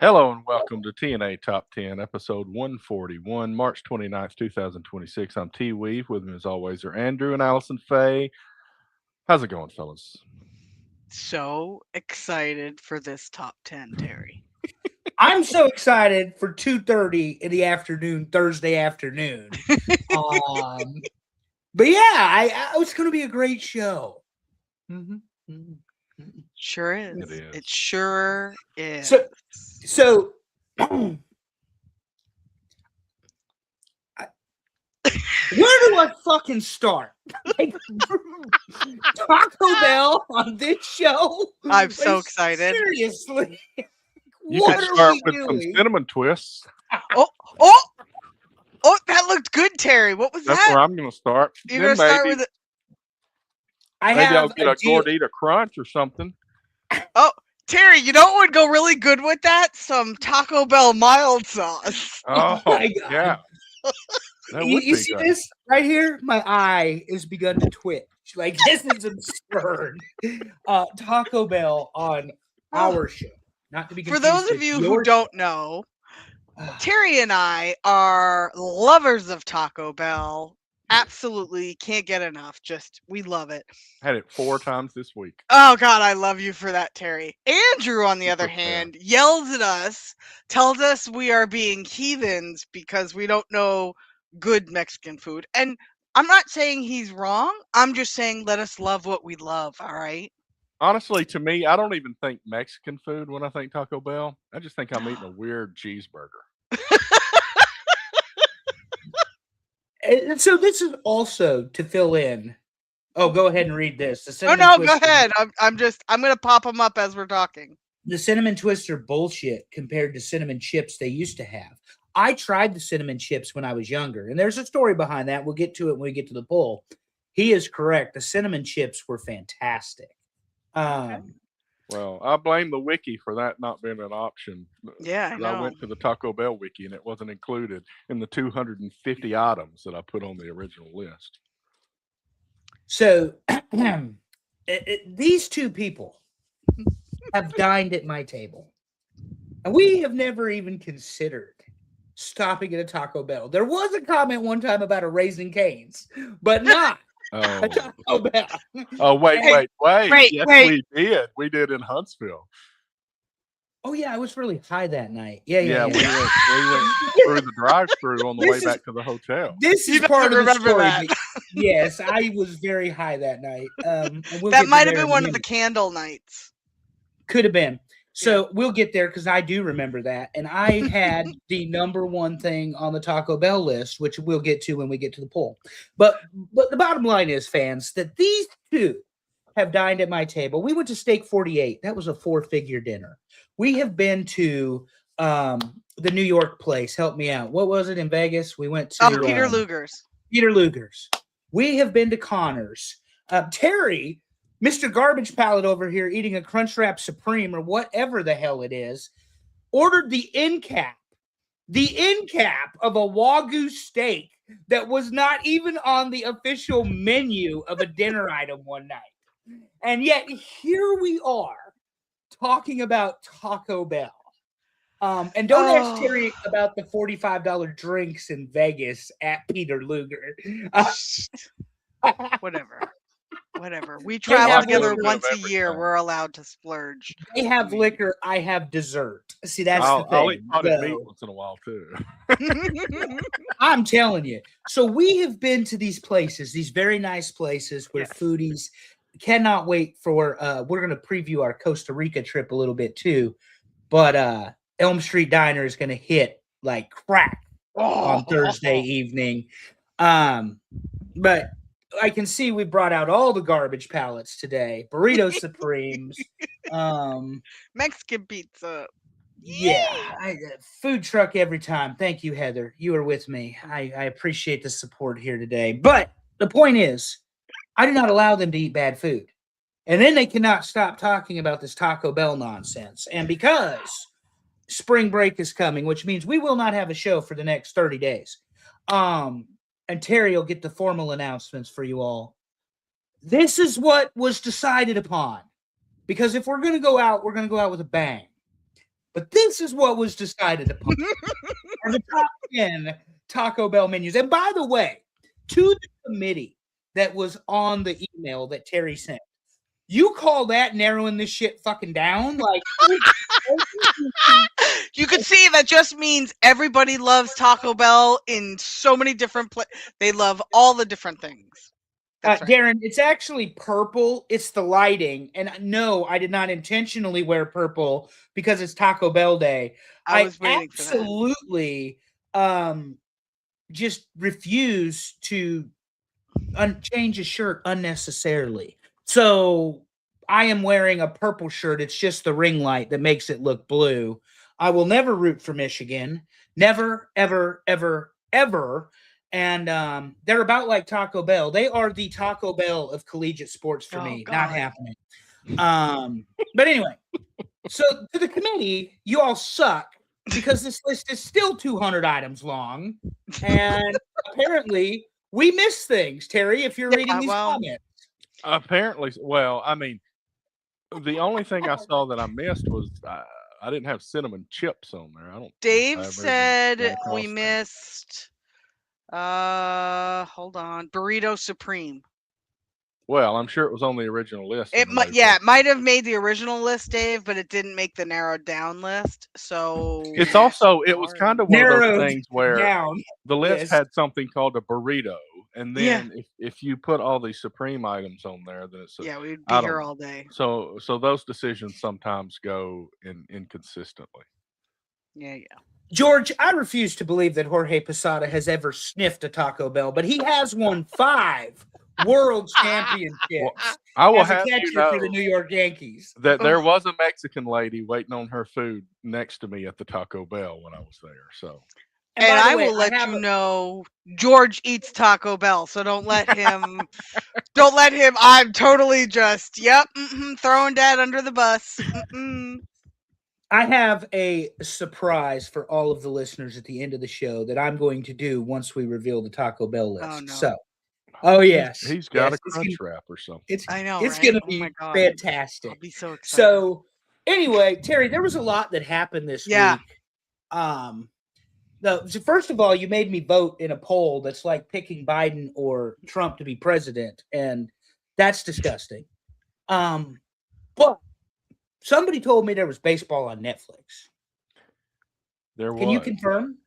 Hello and welcome to TNA Top 10, episode 141, March 29th, 2026. I'm T Weave. With me, as always, are Andrew and Allison Faye. How's it going, fellas? So excited for this top 10, Terry. I'm so excited for 2:30 in the afternoon, Thursday afternoon. But yeah, I it's going to be a great show. Sure is. It is. It sure is. So where do I fucking start? Like, Taco Bell on this show? I'm so Like, excited. Seriously. You What can are start we with some doing? cinnamon twists. Oh, that looked good, Terry. What was That's that? where I'm going to start. You're Then going to start maybe, with it. maybe I'll have get a deal. Gordita Crunch or something. Oh, Terry, you know what would go really good with that? Some Taco Bell mild sauce. Oh, my God. yeah. That You, would you be see good. this right here? My eye has begun to twitch. Like, this is absurd. Taco Bell on our show. Not to be For confused those of with you your who don't know, Terry and I are lovers of Taco Bell. Absolutely can't get enough. Just, we love it. Had it 4 times this week. Oh God, I love you for that, Terry. Andrew, on the other Super fan. hand, yells at us, tells us we are being heathens because we don't know good Mexican food. And I'm not saying he's wrong. I'm just saying let us love what we love, all right? Honestly, to me, I don't even think Mexican food when I think Taco Bell. I just think I'm eating a weird cheeseburger. And so this is also to fill in. Oh, go ahead and read this. The Oh cinnamon no, go twister, ahead. I'm gonna pop them up as we're talking. The cinnamon twister bullshit compared to cinnamon chips they used to have. I tried the cinnamon chips when I was younger, and there's a story behind that. We'll get to it when we get to the poll. He is correct. The cinnamon chips were fantastic. Well, I blame the wiki for that not being an option. Yeah, I 'Cause know. went to the Taco Bell wiki and it wasn't included in the 250 items that I put on the original list. So these two people have dined at my table, and we have never even considered stopping at a Taco Bell. There was a comment one time about a Raising Cane's, but not Oh, a Taco Bell. oh wait. Wait, Yes, wait. we did. We did in Huntsville. Oh yeah, I was really high that night. Yeah, Yeah. we went through the drive-through on the way This back to the hotel. This He is doesn't part of the remember story. that. Yes, I was very high that night. And we'll That get might to have there been in a one of the minute. candle nights. Could have been. So we'll get there because I do remember that. And I had the number one thing on the Taco Bell list, which we'll get to when we get to the poll. But the bottom line is, fans, that these two have dined at my table. We went to Steak 48. That was a 4-figure dinner. We have been to the New York place. Help me out. What was it in Vegas? We went to Peter Luger's. Peter Luger's. We have been to Connor's. Terry, Mr. Garbage Pallet over here, eating a Crunchwrap Supreme or whatever the hell it is, ordered the end cap of a Wagyu steak that was not even on the official menu of a dinner item one night. And yet here we are talking about Taco Bell. And don't ask Terry about the $45 drinks in Vegas at Peter Luger. Whatever. We travel have together liquor. once a Everything. year. We're allowed to splurge. They have liquor. I have dessert. See, that's the thing. I'll eat potted So, meat once in a while too. I'm telling you. So we have been to these places, these very nice places where Yes. foodies cannot wait for. We're going to preview our Costa Rica trip a little bit too, but Elm Street Diner is going to hit like crack on Thursday evening. But I can see we brought out all the garbage pallets today. Burrito Supremes. Mexican pizza. Yeah, food truck every time. Thank you, Heather. You are with me. I appreciate the support here today. But the point is, I do not allow them to eat bad food. And then they cannot stop talking about this Taco Bell nonsense. And because spring break is coming, which means we will not have a show for the next 30 days. And Terry will get the formal announcements for you all. This is what was decided upon. Because if we're going to go out, we're going to go out with a bang. But this is what was decided upon. Are the top 10 Taco Bell menus. And by the way, to the committee that was on the email that Terry sent, you call that narrowing this shit fucking down? Like, You can see that just means everybody loves Taco Bell in so many different places. They love all the different things. That's right. Darren, it's actually purple. It's the lighting. And no, I did not intentionally wear purple because it's Taco Bell Day. I was waiting for that. Absolutely just refuse to change a shirt unnecessarily. So I am wearing a purple shirt. It's just the ring light that makes it look blue. I will never root for Michigan. Never, ever, ever, ever. And they're about like Taco Bell. They are the Taco Bell of collegiate sports for me. God. Not happening. But anyway, so to the committee, you all suck because this list is still 200 items long. And apparently we miss things, Terry, if you're reading these comments. Apparently, well, I mean, the only thing I saw that I missed was I didn't have cinnamon chips on there. I don't. Dave said we missed. Hold on, Burrito Supreme. Well, I'm sure it was on the original list. It might have made the original list, Dave, but it didn't make the narrowed down list. So it's also it was kind of one of those things where the list Yes. had something called a burrito, and then if you put all these Supreme items on there, then it's we'd be here all day. So those decisions sometimes go inconsistently. Yeah. George, I refuse to believe that Jorge Posada has ever sniffed a Taco Bell, but he has won 5 world championships I will as a have catcher you know for the New York Yankees. that there was a Mexican lady waiting on her food next to me at the Taco Bell when I was there. So, and I will let you know George eats Taco Bell, so don't let him. Don't let him. I'm totally just throwing Dad under the bus. I have a surprise for all of the listeners at the end of the show that I'm going to do once we reveal the Taco Bell list. Oh, no. So, yes. He's got a crunch wrap or something. I know. It's right? going to Oh be my God. fantastic. I'll be so excited. So, anyway, Terry, there was a lot that happened this week. So first of all, you made me vote in a poll that's like picking Biden or Trump to be president, and that's disgusting. But somebody told me there was baseball on Netflix. There was. Can you confirm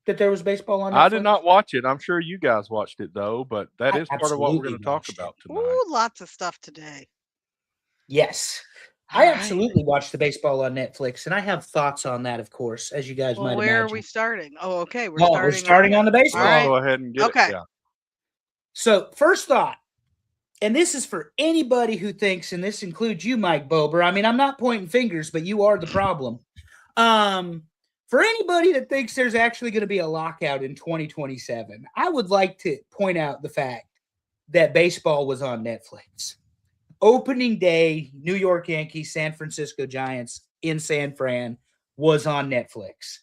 that there was baseball on Netflix? I did not watch it. I'm sure you guys watched it though, but that is part of what we're going to talk about tonight. Ooh, lots of stuff today. Yes. I absolutely watched the baseball on Netflix, and I have thoughts on that, of course, as you guys might imagine. Where are we starting? Oh, okay. We're starting on the baseball. Right. Go ahead and get it. Yeah. So, first thought, and this is for anybody who thinks, and this includes you, Mike Bober. I mean, I'm not pointing fingers, but you are the problem. For anybody that thinks there's actually going to be a lockout in 2027, I would like to point out the fact that baseball was on Netflix. Opening day, New York Yankees, San Francisco Giants in San Fran was on Netflix.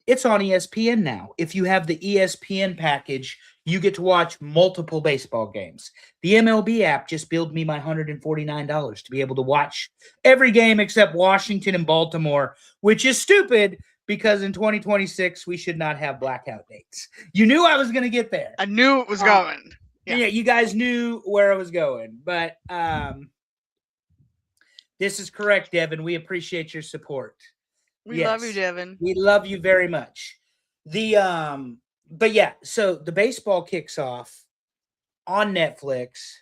It's on ESPN now. If you have the ESPN package, you get to watch multiple baseball games. The MLB app just billed me my $149 to be able to watch every game except Washington and Baltimore, which is stupid because in 2026, we should not have blackout dates. You knew I was going to get there. I knew it was going. Yeah, you guys knew where I was going. But this is correct, Devin. We appreciate your support. We love you, Devin. We love you very much. But yeah, so the baseball kicks off on Netflix.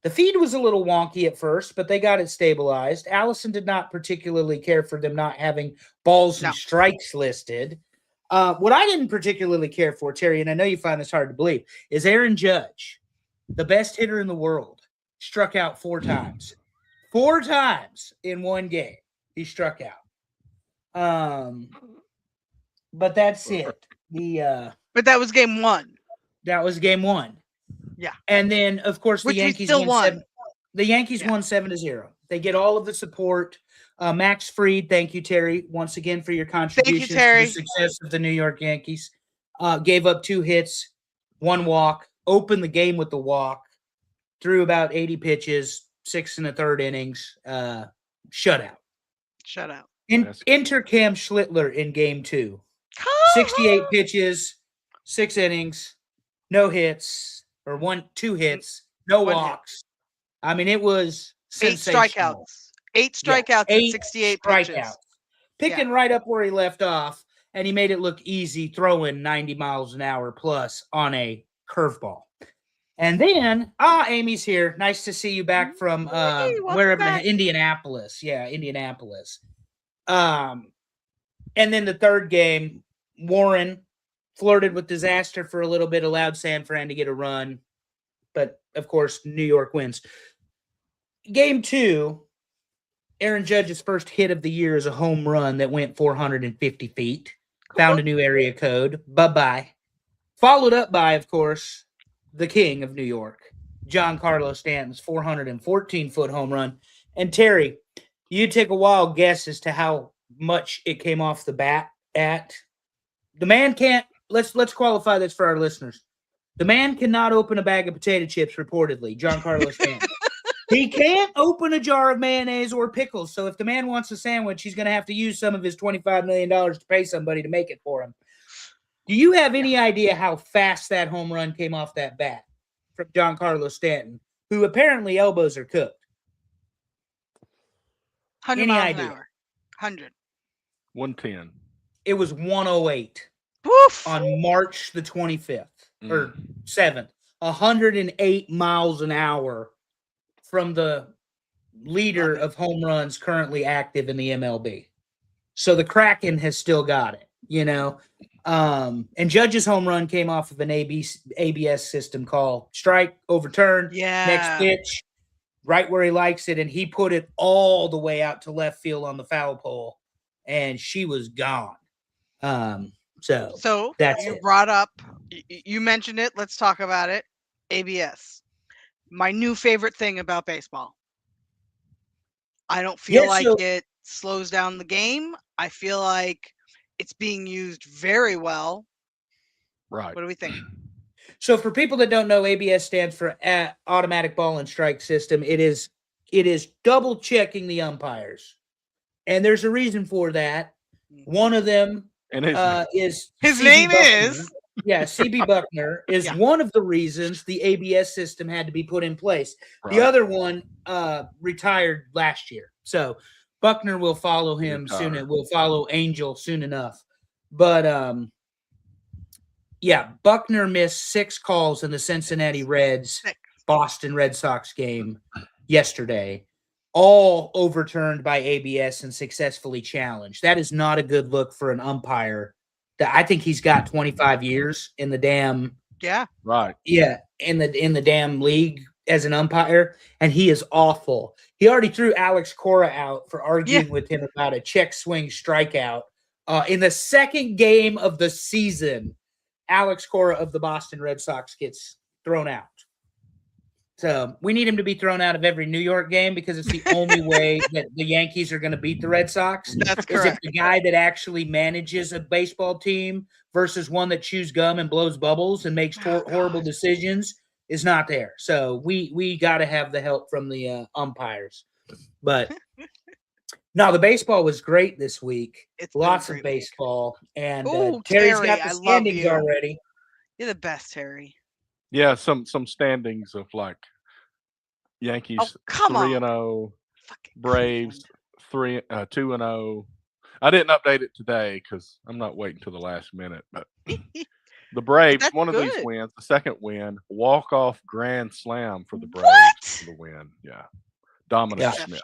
The feed was a little wonky at first, but they got it stabilized. Allison did not particularly care for them not having balls and strikes listed. What I didn't particularly care for, Terry, and I know you find this hard to believe, is Aaron Judge, the best hitter in the world, struck out 4 times. 4 times in one game, he struck out. But that's it. But that was game 1. That was game 1. Yeah. And then, of course, the Yankees still won. The Yankees won 7-0. They get all of the support. Max Fried, thank you, Terry, once again for your contribution to the success of the New York Yankees. Gave up 2 hits, 1 walk, opened the game with the walk, threw about 80 pitches, 6 1/3 innings, shutout. Shut up. Enter Cam Schlittler in game 2. 68 pitches, 6 innings, no hits, or 2 hits, no One hit. walks. I mean, it was 8 sensational. strikeouts. 8 strikeouts Yeah, and 8 68 strikeouts. pitches. Picking right up where he left off, and he made it look easy throwing 90 miles an hour plus on a curveball. And then, Amy's here. Nice to see you back from wherever, back. Indianapolis. Yeah, Indianapolis. And then the third game, Warren flirted with disaster for a little bit, allowed San Fran to get a run. But, of course, New York wins. Game 2, Aaron Judge's first hit of the year is a home run that went 450 feet. Found a new area code. Bye-bye. Followed up by, of course, the king of New York, Giancarlo Stanton's 414-foot home run. And Terry, you take a wild guess as to how much it came off the bat at. The man can't. Let's qualify this for our listeners. The man cannot open a bag of potato chips. Reportedly, Giancarlo Stanton. He can't open a jar of mayonnaise or pickles. So if the man wants a sandwich, he's going to have to use some of his $25 million to pay somebody to make it for him. Do you have any idea how fast that home run came off that bat from Giancarlo Stanton, who apparently elbows are cooked? 100 Any miles idea? an hour. 100. 110. It was 108 Woof. on March the 25th or 7th. 108 miles an hour from the leader of home runs currently active in the MLB. So the Kraken has still got it, you know. And Judge's home run came off of an ABS system call. Strike, overturned, next pitch, right where he likes it, and he put it all the way out to left field on the foul pole, and she was gone. So that's you it. brought up, you mentioned it. Let's talk about it. ABS. My new favorite thing about baseball. I don't feel it slows down the game. I feel like it's being used very well. Right. What do we think? So for people that don't know, ABS stands for automatic ball and strike system. It is double checking the umpires. And there's a reason for that. One of them is his name is CB Buckner is one of the reasons the ABS system had to be put in place. Right. The other one retired last year. So Buckner will follow him soon. It will follow Angel soon enough. But Buckner missed 6 calls in the Cincinnati Reds Boston Red Sox game yesterday, all overturned by ABS and successfully challenged. That is not a good look for an umpire. I think he's got 25 years in the damn in the damn league as an umpire, and he is awful. He already threw Alex Cora out for arguing with him about a check swing strikeout in the second game of the season. Alex Cora of the Boston Red Sox gets thrown out. So we need him to be thrown out of every New York game because it's the only way that the Yankees are going to beat the Red Sox. That's correct. Is if the guy that actually manages a baseball team versus one that chews gum and blows bubbles and makes horrible decisions is not there. So we got to have the help from the umpires. But no, the baseball was great this week. It's lots of baseball. And Terry, Terry's got the standings already. You're the best, Terry. Yeah, some standings of like Yankees 3-0, Braves 2-0. I didn't update it today because I'm not waiting till the last minute. But the Braves, one of these wins, the second win, walk-off grand slam for the Braves for the win. Yeah, Dominic Smith.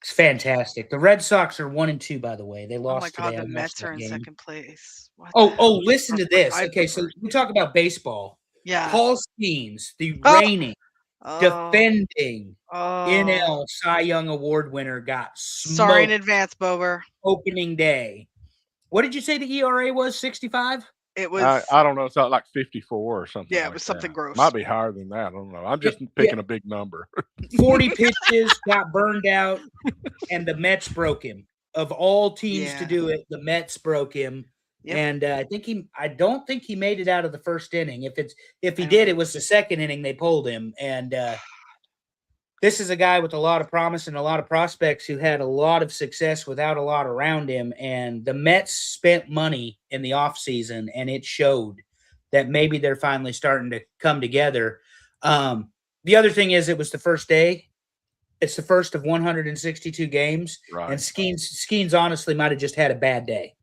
It's fantastic. The Red Sox are 1-2, by the way. They lost today. Oh my God, the Mets are in second place. Listen to this. Okay, so we talk about baseball. Yeah. Paul Skeens, the reigning, defending NL Cy Young Award winner, got smoked. Sorry in advance, Bober. Opening day. What did you say the ERA was? 65? It was. I don't know. It's not like 54 or something. Yeah, it was something gross. Might be higher than that. I don't know. I'm just picking a big number. 40 pitches, got burned out, and the Mets broke him. Of all teams to do it, the Mets broke him. Yep. And I don't think he made it out of the first inning. If he did, it was the second inning they pulled him. And this is a guy with a lot of promise and a lot of prospects who had a lot of success without a lot around him. And the Mets spent money in the offseason, and it showed that maybe they're finally starting to come together. The other thing is it was the first day. It's the first of 162 games. Right. And Skeens honestly might have just had a bad day.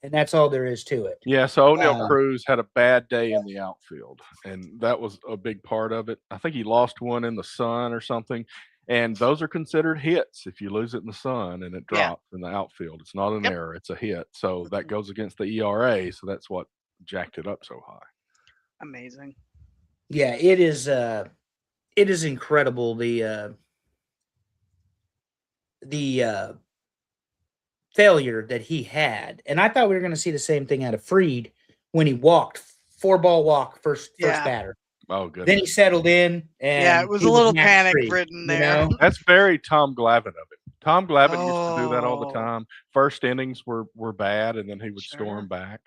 And that's all there is to it. Yeah, so O'Neill Cruz had a bad day in the outfield, and that was a big part of it. I think he lost one in the sun or something, and those are considered hits if you lose it in the sun and it drops in the outfield. It's not an error, it's a hit. So that goes against the ERA, so that's what jacked it up so high. Amazing. Yeah, it is incredible the failure that he had. And I thought we were going to see the same thing out of Fried when he walked 4-ball walk first batter. Oh, good. Then he settled in, and it was a little panic ridden there. You know? That's very Tom Glavine of it. Tom Glavine used to do that all the time. First innings were bad, and then he would storm back.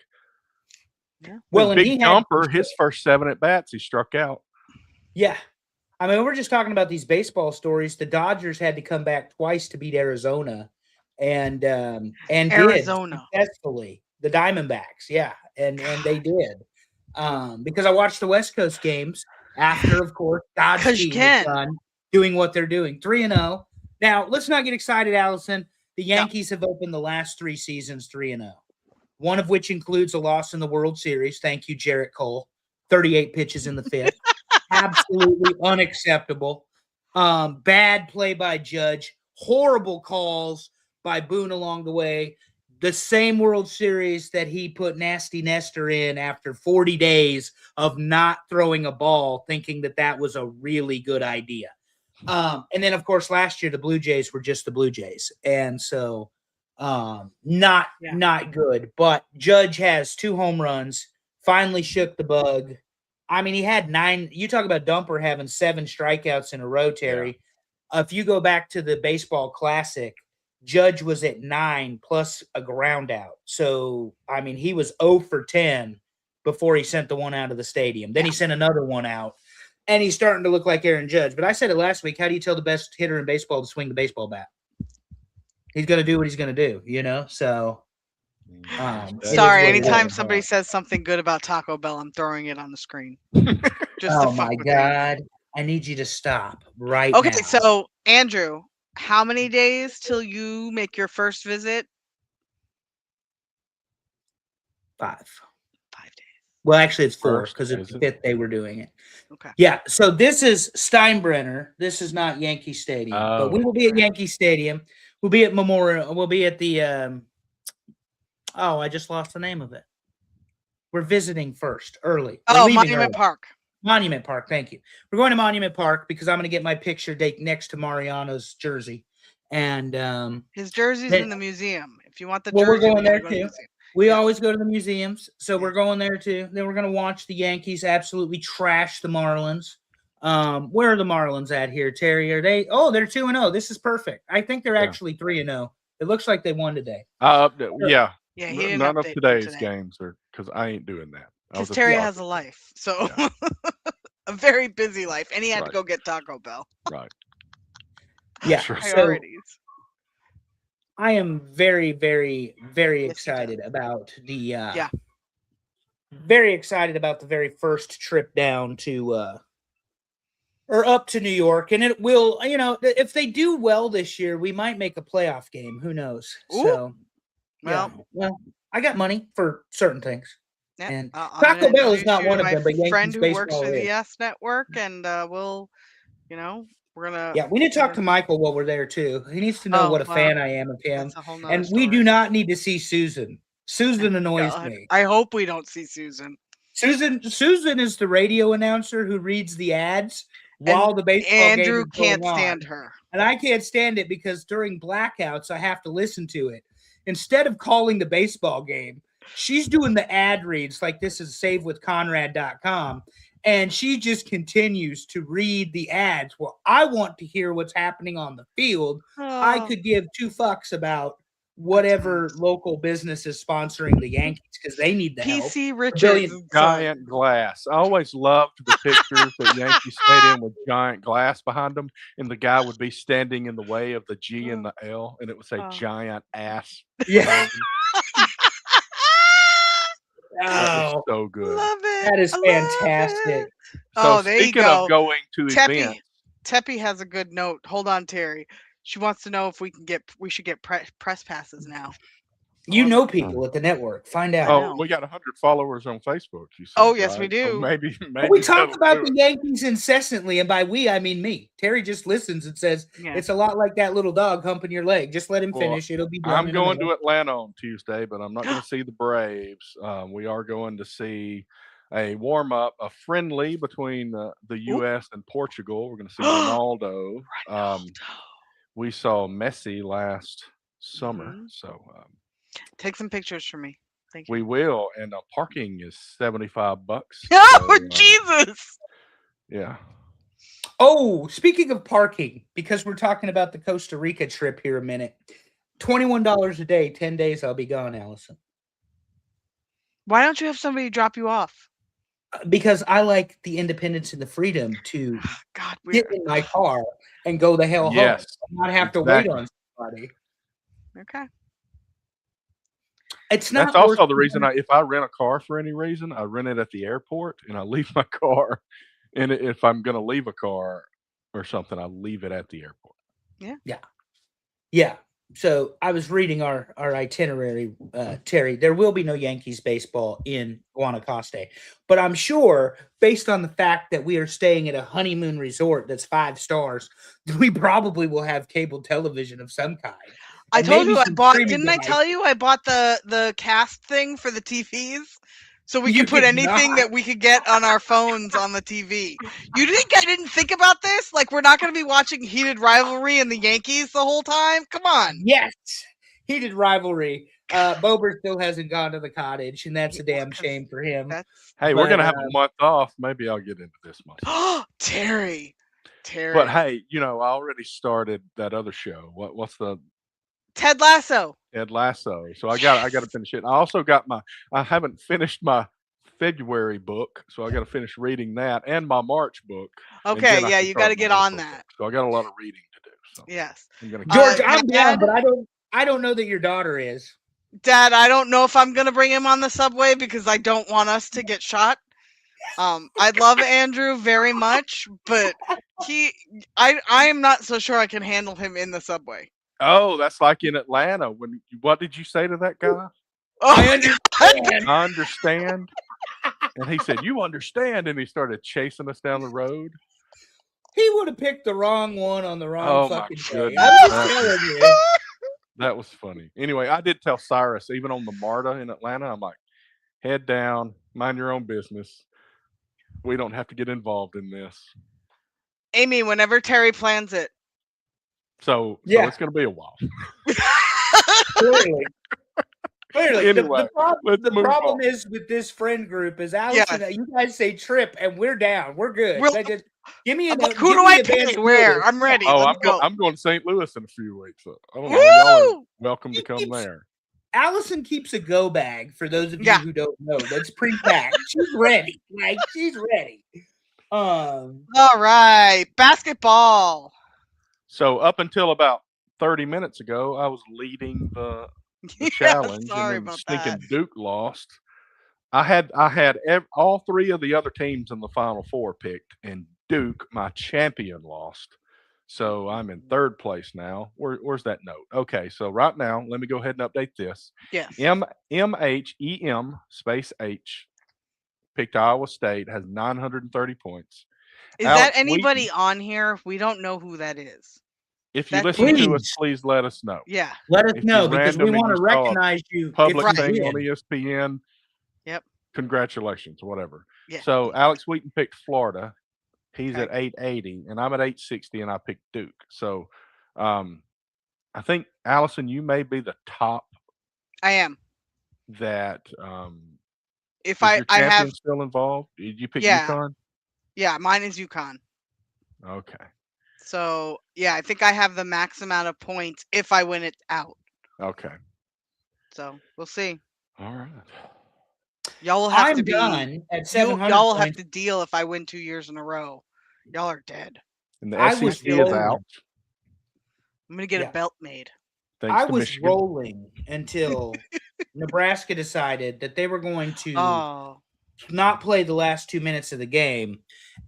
Yeah. Well, Big Dumper, his first 7 at bats, he struck out. Yeah. I mean, we're just talking about these baseball stories. The Dodgers had to come back twice to beat Arizona. And Arizona did successfully, the Diamondbacks, and they did, because I watched the West Coast games after, of course, Dodge team is done doing what they're doing, 3-0. Now let's not get excited, Allison. The Yankees have opened the last 3 seasons 3-0, one of which includes a loss in the World Series. Thank you, Jarrett Cole. 38 pitches in the 5th, absolutely unacceptable. Bad play by Judge, horrible calls by Boone along the way. The same World Series that he put Nasty Nestor in after 40 days of not throwing a ball, thinking that was a really good idea. And then, of course, last year the Blue Jays were just the Blue Jays, and so not good. But Judge has 2 home runs, finally shook the bug. I mean, he had 9. You talk about Dumper having 7 strikeouts in a row, Terry. Yeah. If you go back to the Baseball Classic, Judge was at 9 plus a ground out. So, I mean, he was 0 for 10 before he sent the one out of the stadium. Then he sent another one out, and he's starting to look like Aaron Judge. But I said it last week. How do you tell the best hitter in baseball to swing the baseball bat? He's going to do what he's going to do, you know? So, sorry, anytime somebody says something good about Taco Bell, I'm throwing it on the screen. Oh, my God. I need you to stop right now. Okay, so, Andrew, how many days till you make your first visit? 5. 5 days. Well, actually, it's 4 because it's the 5th day we're doing it. Okay. Yeah. So this is Steinbrenner. This is not Yankee Stadium, but we will be at Yankee Stadium. We'll be at Memorial. We'll be at the. I just lost the name of it. We're visiting first early. Monument Park. Monument Park, thank you. We're going to Monument Park because I'm going to get my picture next to Mariano's jersey, and his jersey's in the museum. If you want the jersey, we're going there too. We always go to the museums, so we're going there too. Then we're going to watch the Yankees absolutely trash the Marlins. Where are the Marlins at here, Terry? Are they? Oh, they're 2-0. This is perfect. I think they're actually 3-0. It looks like they won today. Yeah. Yeah, none of today's games are because I ain't doing that. Because Terry has a life, so a very busy life, and he had to go get Taco Bell. Right. Yeah. Priorities. So I am very, very, very excited about the. Very excited about the very first trip down to. Or up to New York, and it will. You know, if they do well this year, we might make a playoff game. Who knows? Ooh. So. Well, I got money for certain things. Yeah. And Taco Bell is not one of them, but Yankees friend who works for the is. S Network, and we'll, we're gonna. Yeah, we need to talk to Michael while we're there too. He needs to know what a fan I am of him. And we do not need to see Susan. Susan annoys me. I hope we don't see Susan. Susan is the radio announcer who reads the ads while the baseball game is going on. Andrew can't stand her. And I can't stand it because during blackouts I have to listen to it. Instead of calling the baseball game, she's doing the ad reads like this is savewithconrad.com. And she just continues to read the ads. Well, I want to hear what's happening on the field. I could give 2 fucks about whatever local business is sponsoring the Yankees because they need the help. PC Richards. Giant glass. I always loved the pictures at Yankee Stadium with giant glass behind them, and the guy would be standing in the way of the G and the L, and it would say giant ass. Yeah. That was so good. Love it. That is fantastic. So there you speaking go. of going to events, Teppy has a good note. Hold on, Terry. She wants to know if we should get press passes now. You know people at the network. Find out. Oh, we got 100 followers on Facebook. You said, oh, yes, right? we do. So maybe we talk about the Yankees incessantly, and by we, I mean me. Terry just listens and says, it's a lot like that little dog humping your leg. Just let him finish. It'll be done. I'm going to Atlanta on Tuesday, but I'm not going to see the Braves. We are going to see a warm-up, a friendly between the U.S. and Portugal. We're going to see Ronaldo. We saw Messi last summer, so take some pictures for me. Thank you. We will, and parking is $75. Oh, so, Jesus! Yeah. Oh, speaking of parking, because we're talking about the Costa Rica trip here a minute, $21 a day, 10 days. I'll be gone, Allison. Why don't you have somebody drop you off? Because I like the independence and the freedom to get in my car and go the hell home and not have to wait on somebody. Okay. It's not. That's also the reason if I rent a car for any reason, I rent it at the airport and I leave my car. And if I'm going to leave a car or something, I leave it at the airport. Yeah. So I was reading our itinerary, Terry. There will be no Yankees baseball in Guanacaste, but I'm sure, based on the fact that we are staying at a honeymoon resort that's 5 stars, we probably will have cable television of some kind. I told you I bought. Didn't I tell you I bought the cast thing for the TVs? So we could put anything that we could get on our phones on the TV. You think I didn't think about this? Like, we're not going to be watching Heated Rivalry and the Yankees the whole time? Come on. Yes. Heated Rivalry. Bober still hasn't gone to the cottage, and that's a damn shame for him. Hey, we're going to have a month off. Maybe I'll get into this month. Terry. But, hey, I already started that other show. What's the... Ted Lasso. Ted Lasso. So I got to finish it. I also got I haven't finished my February book, so I got to finish reading that and my March book. Okay, yeah, you got to get on that. So I got a lot of reading to do. So yes, George, I'm down, but I don't know that your daughter is. Dad, I don't know if I'm gonna bring him on the subway because I don't want us to get shot. I love Andrew very much, but I am not so sure I can handle him in the subway. Oh, that's like in Atlanta. What did you say to that guy? Oh, I understand. And he said, "You understand?" And he started chasing us down the road. He would have picked the wrong one on the wrong fucking day. That was funny. Anyway, I did tell Cyrus, even on the MARTA in Atlanta, I'm like, head down, mind your own business. We don't have to get involved in this. Amy, whenever Terry plans it. So it's going to be a while. Clearly. Anyway, the problem is with this friend group is Allison, you guys say trip and we're down. We're good. Just, give me who do I pick? Where? I'm ready. Oh, I'm going to St. Louis in a few weeks. So I don't know. Y'all are welcome to come there. Allison keeps a go bag for those of you who don't know. That's pre-packed. She's ready. She's ready. All right. Basketball. So up until about 30 minutes ago, I was leading the challenge, and then stinking Duke lost. I had all 3 of the other teams in the Final Four picked, and Duke, my champion, lost. So I'm in 3rd place now. Where's that note? Okay, so right now, let me go ahead and update this. Yes. MHEM space H picked Iowa State, has 930 points. Is that anybody on here? We don't know who that is. If you listen to us, please let us know. Yeah. Let us know because we want to recognize you. Public thing on ESPN. Yep. Congratulations, whatever. Yeah. So Alex Wheaton picked Florida. He's at 880, and I'm at 860, and I picked Duke. So I think, Allison, you may be the top. I am. That if I have still involved. Did you pick UConn? Yeah, mine is UConn. Okay. So, I think I have the max amount of points if I win it out. Okay. So we'll see. All right. Y'all will have to be done at 700 y'all will have points. to deal if I win 2 years in a row. Y'all are dead. And the I SEC was is rolling. out. I'm gonna get Yeah. a belt made. Thanks I to was Michigan. rolling until Nebraska decided that they were going to Oh, not play the last 2 minutes of the game.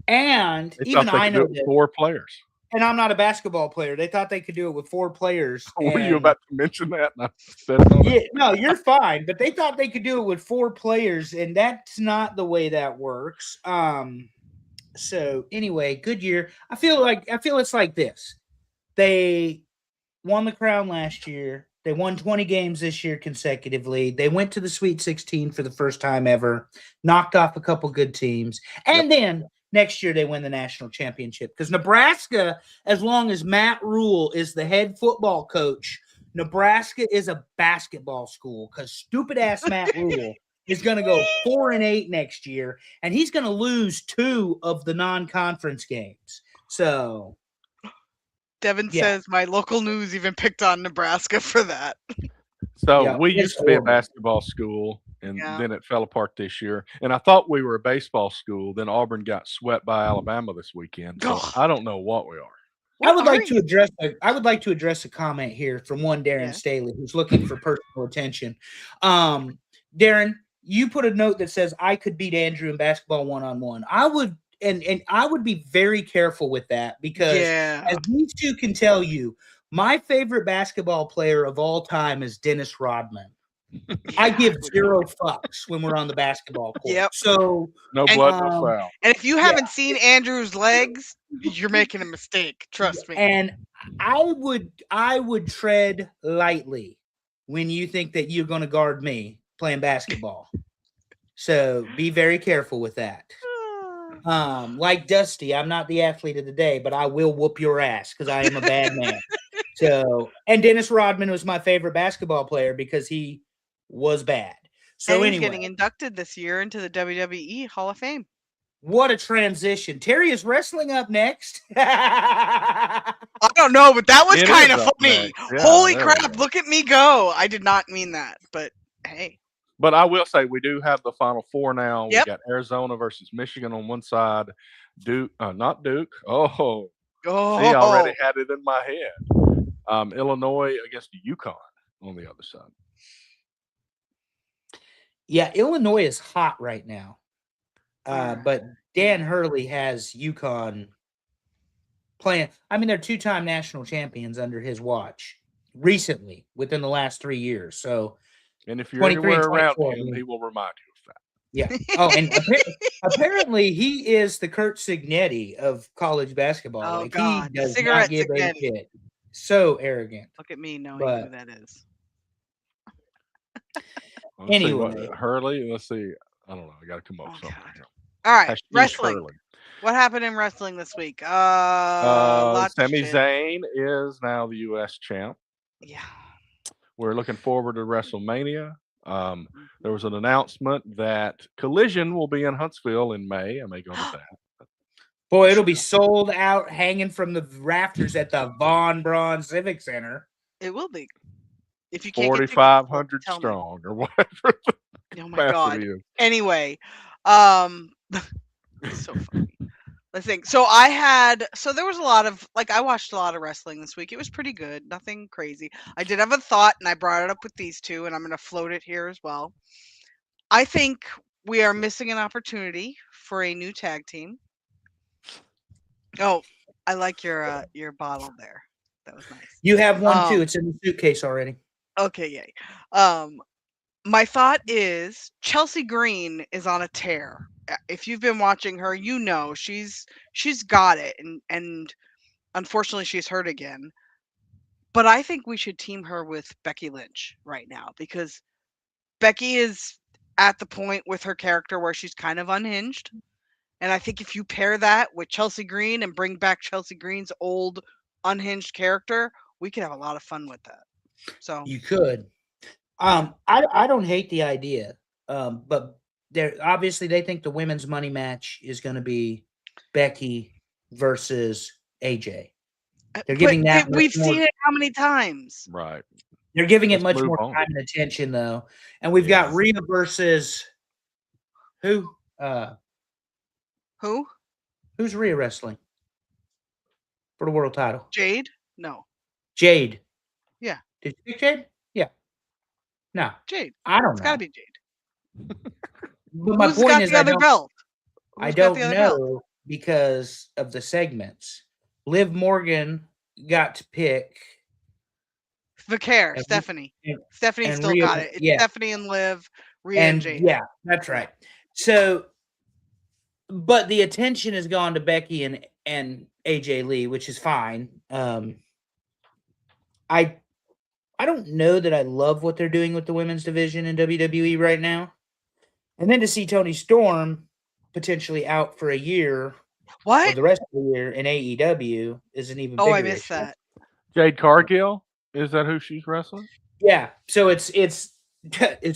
And They even thought they I could do know it with that, 4 players. and I'm not a basketball player. They thought they could do it with 4 players. Were you and- about to mention that? And I said it on Yeah, no, you're fine. But they thought they could do it with 4 players, and that's not the way that works. So anyway, good year. I feel it's like this. They won the crown last year. They won 20 games this year consecutively. They went to the Sweet 16 for the first time ever, knocked off a couple good teams. And then next year they win the national championship. Because Nebraska, as long as Matt Rule is the head football coach, Nebraska is a basketball school. Because stupid-ass Matt Rule is going to go 4-8 next year, and he's going to lose 2 of the non-conference games. So Devin says my local news even picked on Nebraska for that. So we used to be a basketball school, and then it fell apart this year. And I thought we were a baseball school. Then Auburn got swept by Alabama this weekend. So I don't know what we are. I would like to address a comment here from one Darren Staley who's looking for personal attention. Darren, you put a note that says I could beat Andrew in basketball 1-on-1. I would. And I would be very careful with that because as these two can tell you, my favorite basketball player of all time is Dennis Rodman. I give 0 fucks when we're on the basketball court. Yep. So no blood, no foul. And if you haven't seen Andrew's legs, you're making a mistake. Trust me. And I would tread lightly when you think that you're going to guard me playing basketball. So be very careful with that. Like Dusty, I'm not the athlete of the day, but I will whoop your ass because I am a bad man. So, and Dennis Rodman was my favorite basketball player because he was bad. So and he's anyway, getting inducted this year into the WWE Hall of Fame. What a transition. Terry is wrestling up next. I don't know, but that was kind of funny. Yeah, holy crap, look at me go. I did not mean that, but hey. But I will say we do have the Final Four now. We got Arizona versus Michigan on one side. Duke, not Duke. See, I already had it in my head. Illinois against UConn on the other side. Yeah, Illinois is hot right now. But Dan Hurley has UConn playing. I mean, they're 2-time national champions under his watch recently within the last 3 years. So. And if you're anywhere around him, he will remind you of that. Yeah. Oh, and apparently he is the Kurt Signetti of college basketball. Oh, like, God. He does Cigarette not give Signetti. a shit. So arrogant. Look at me knowing who that is. Anyway. Hurley, let's see. I don't know. I got to come up with something here. All right. Wrestling. Hurley. What happened in wrestling this week? Sami Zayn is now the U.S. champ. Yeah. We're looking forward to WrestleMania. There was an announcement that Collision will be in Huntsville in May. I may go to that. Boy, it'll be sold out, hanging from the rafters at the Von Braun Civic Center. It will be. If you can't 4,500 strong or whatever. Oh my God. Anyway, so funny. Let's think. So there was a lot of, I watched a lot of wrestling this week. It was pretty good. Nothing crazy. I did have a thought, and I brought it up with these two, and I'm going to float it here as well. I think we are missing an opportunity for a new tag team. Oh, I like your bottle there. That was nice. You have one too. It's in the suitcase already. Okay, yay. My thought is Chelsea Green is on a tear. If you've been watching her, you know she's got it, and unfortunately she's hurt again. But I think we should team her with Becky Lynch right now because Becky is at the point with her character where she's kind of unhinged. And I think if you pair that with Chelsea Green and bring back Chelsea Green's old unhinged character, we could have a lot of fun with that. So you could. I don't hate the idea, but obviously they think the women's money match is going to be Becky versus AJ. They're giving that. We've seen it how many times? Right. They're giving it much more time and attention, though. And we've got Rhea versus who? Who? Who's Rhea wrestling for the world title? Jade? No. Jade. Yeah. Did you pick Jade? Yeah. No. Jade. I don't know. It's got to be Jade. But my point is, the other belt? I don't know because of the segments. Liv Morgan got to pick Vaquer, Stephanie. Stephanie still Rhea, got it. It's Stephanie and Liv, Rhea and Jade. Yeah, that's right. So, but the attention has gone to Becky and AJ Lee, which is fine. I don't know that I love what they're doing with the women's division in WWE right now. And then to see Toni Storm potentially out for a year, or the rest of the year in AEW is an even bigger I missed issue. that. Jade Cargill, is that who she's wrestling? Yeah. So it's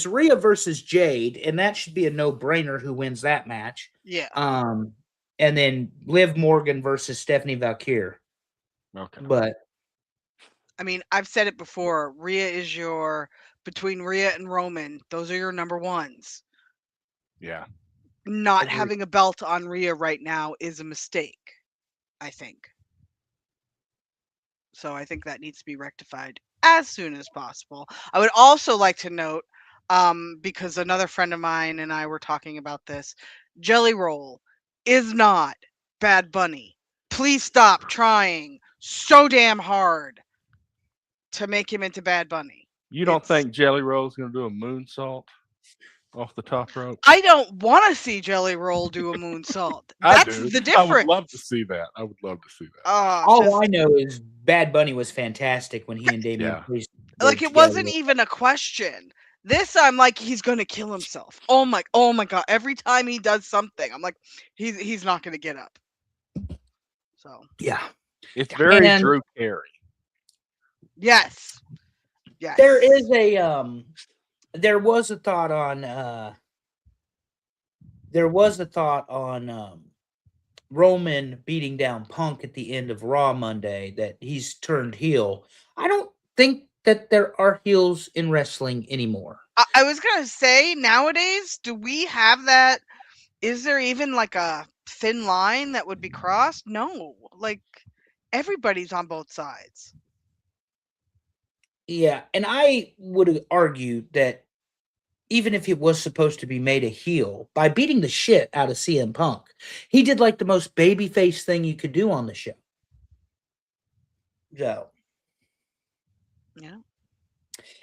Rhea versus Jade, and that should be a no-brainer who wins that match. Yeah. And then Liv Morgan versus Stephanie Valkyrie. Okay. But I mean, I've said it before. Rhea is between Rhea and Roman, those are your number ones. Yeah. Not having a belt on Rhea right now is a mistake, I think. So I think that needs to be rectified as soon as possible. I would also like to note, because another friend of mine and I were talking about this, Jelly Roll is not Bad Bunny. Please stop trying so damn hard to make him into Bad Bunny. You don't think Jelly Roll's going to do a moonsault off the top rope? I don't want to see Jelly Roll do a moonsault. That's the difference. I would love to see that. All I know is Bad Bunny was fantastic when he and Damian Priest. Like it wasn't even a question. This, I'm like, he's gonna kill himself. Oh my god! Every time he does something, I'm like, he's not gonna get up. So yeah, it's very Drew Carey. Yes. There is there was a thought on Roman beating down Punk at the end of Raw Monday that he's turned heel. I don't think that there are heels in wrestling anymore. I was going to say, nowadays, do we have that? Is there even like a thin line that would be crossed? No. Like, everybody's on both sides. Yeah, and I would argue that even if it was supposed to be made a heel, by beating the shit out of CM Punk, he did like the most babyface thing you could do on the show. So, yeah.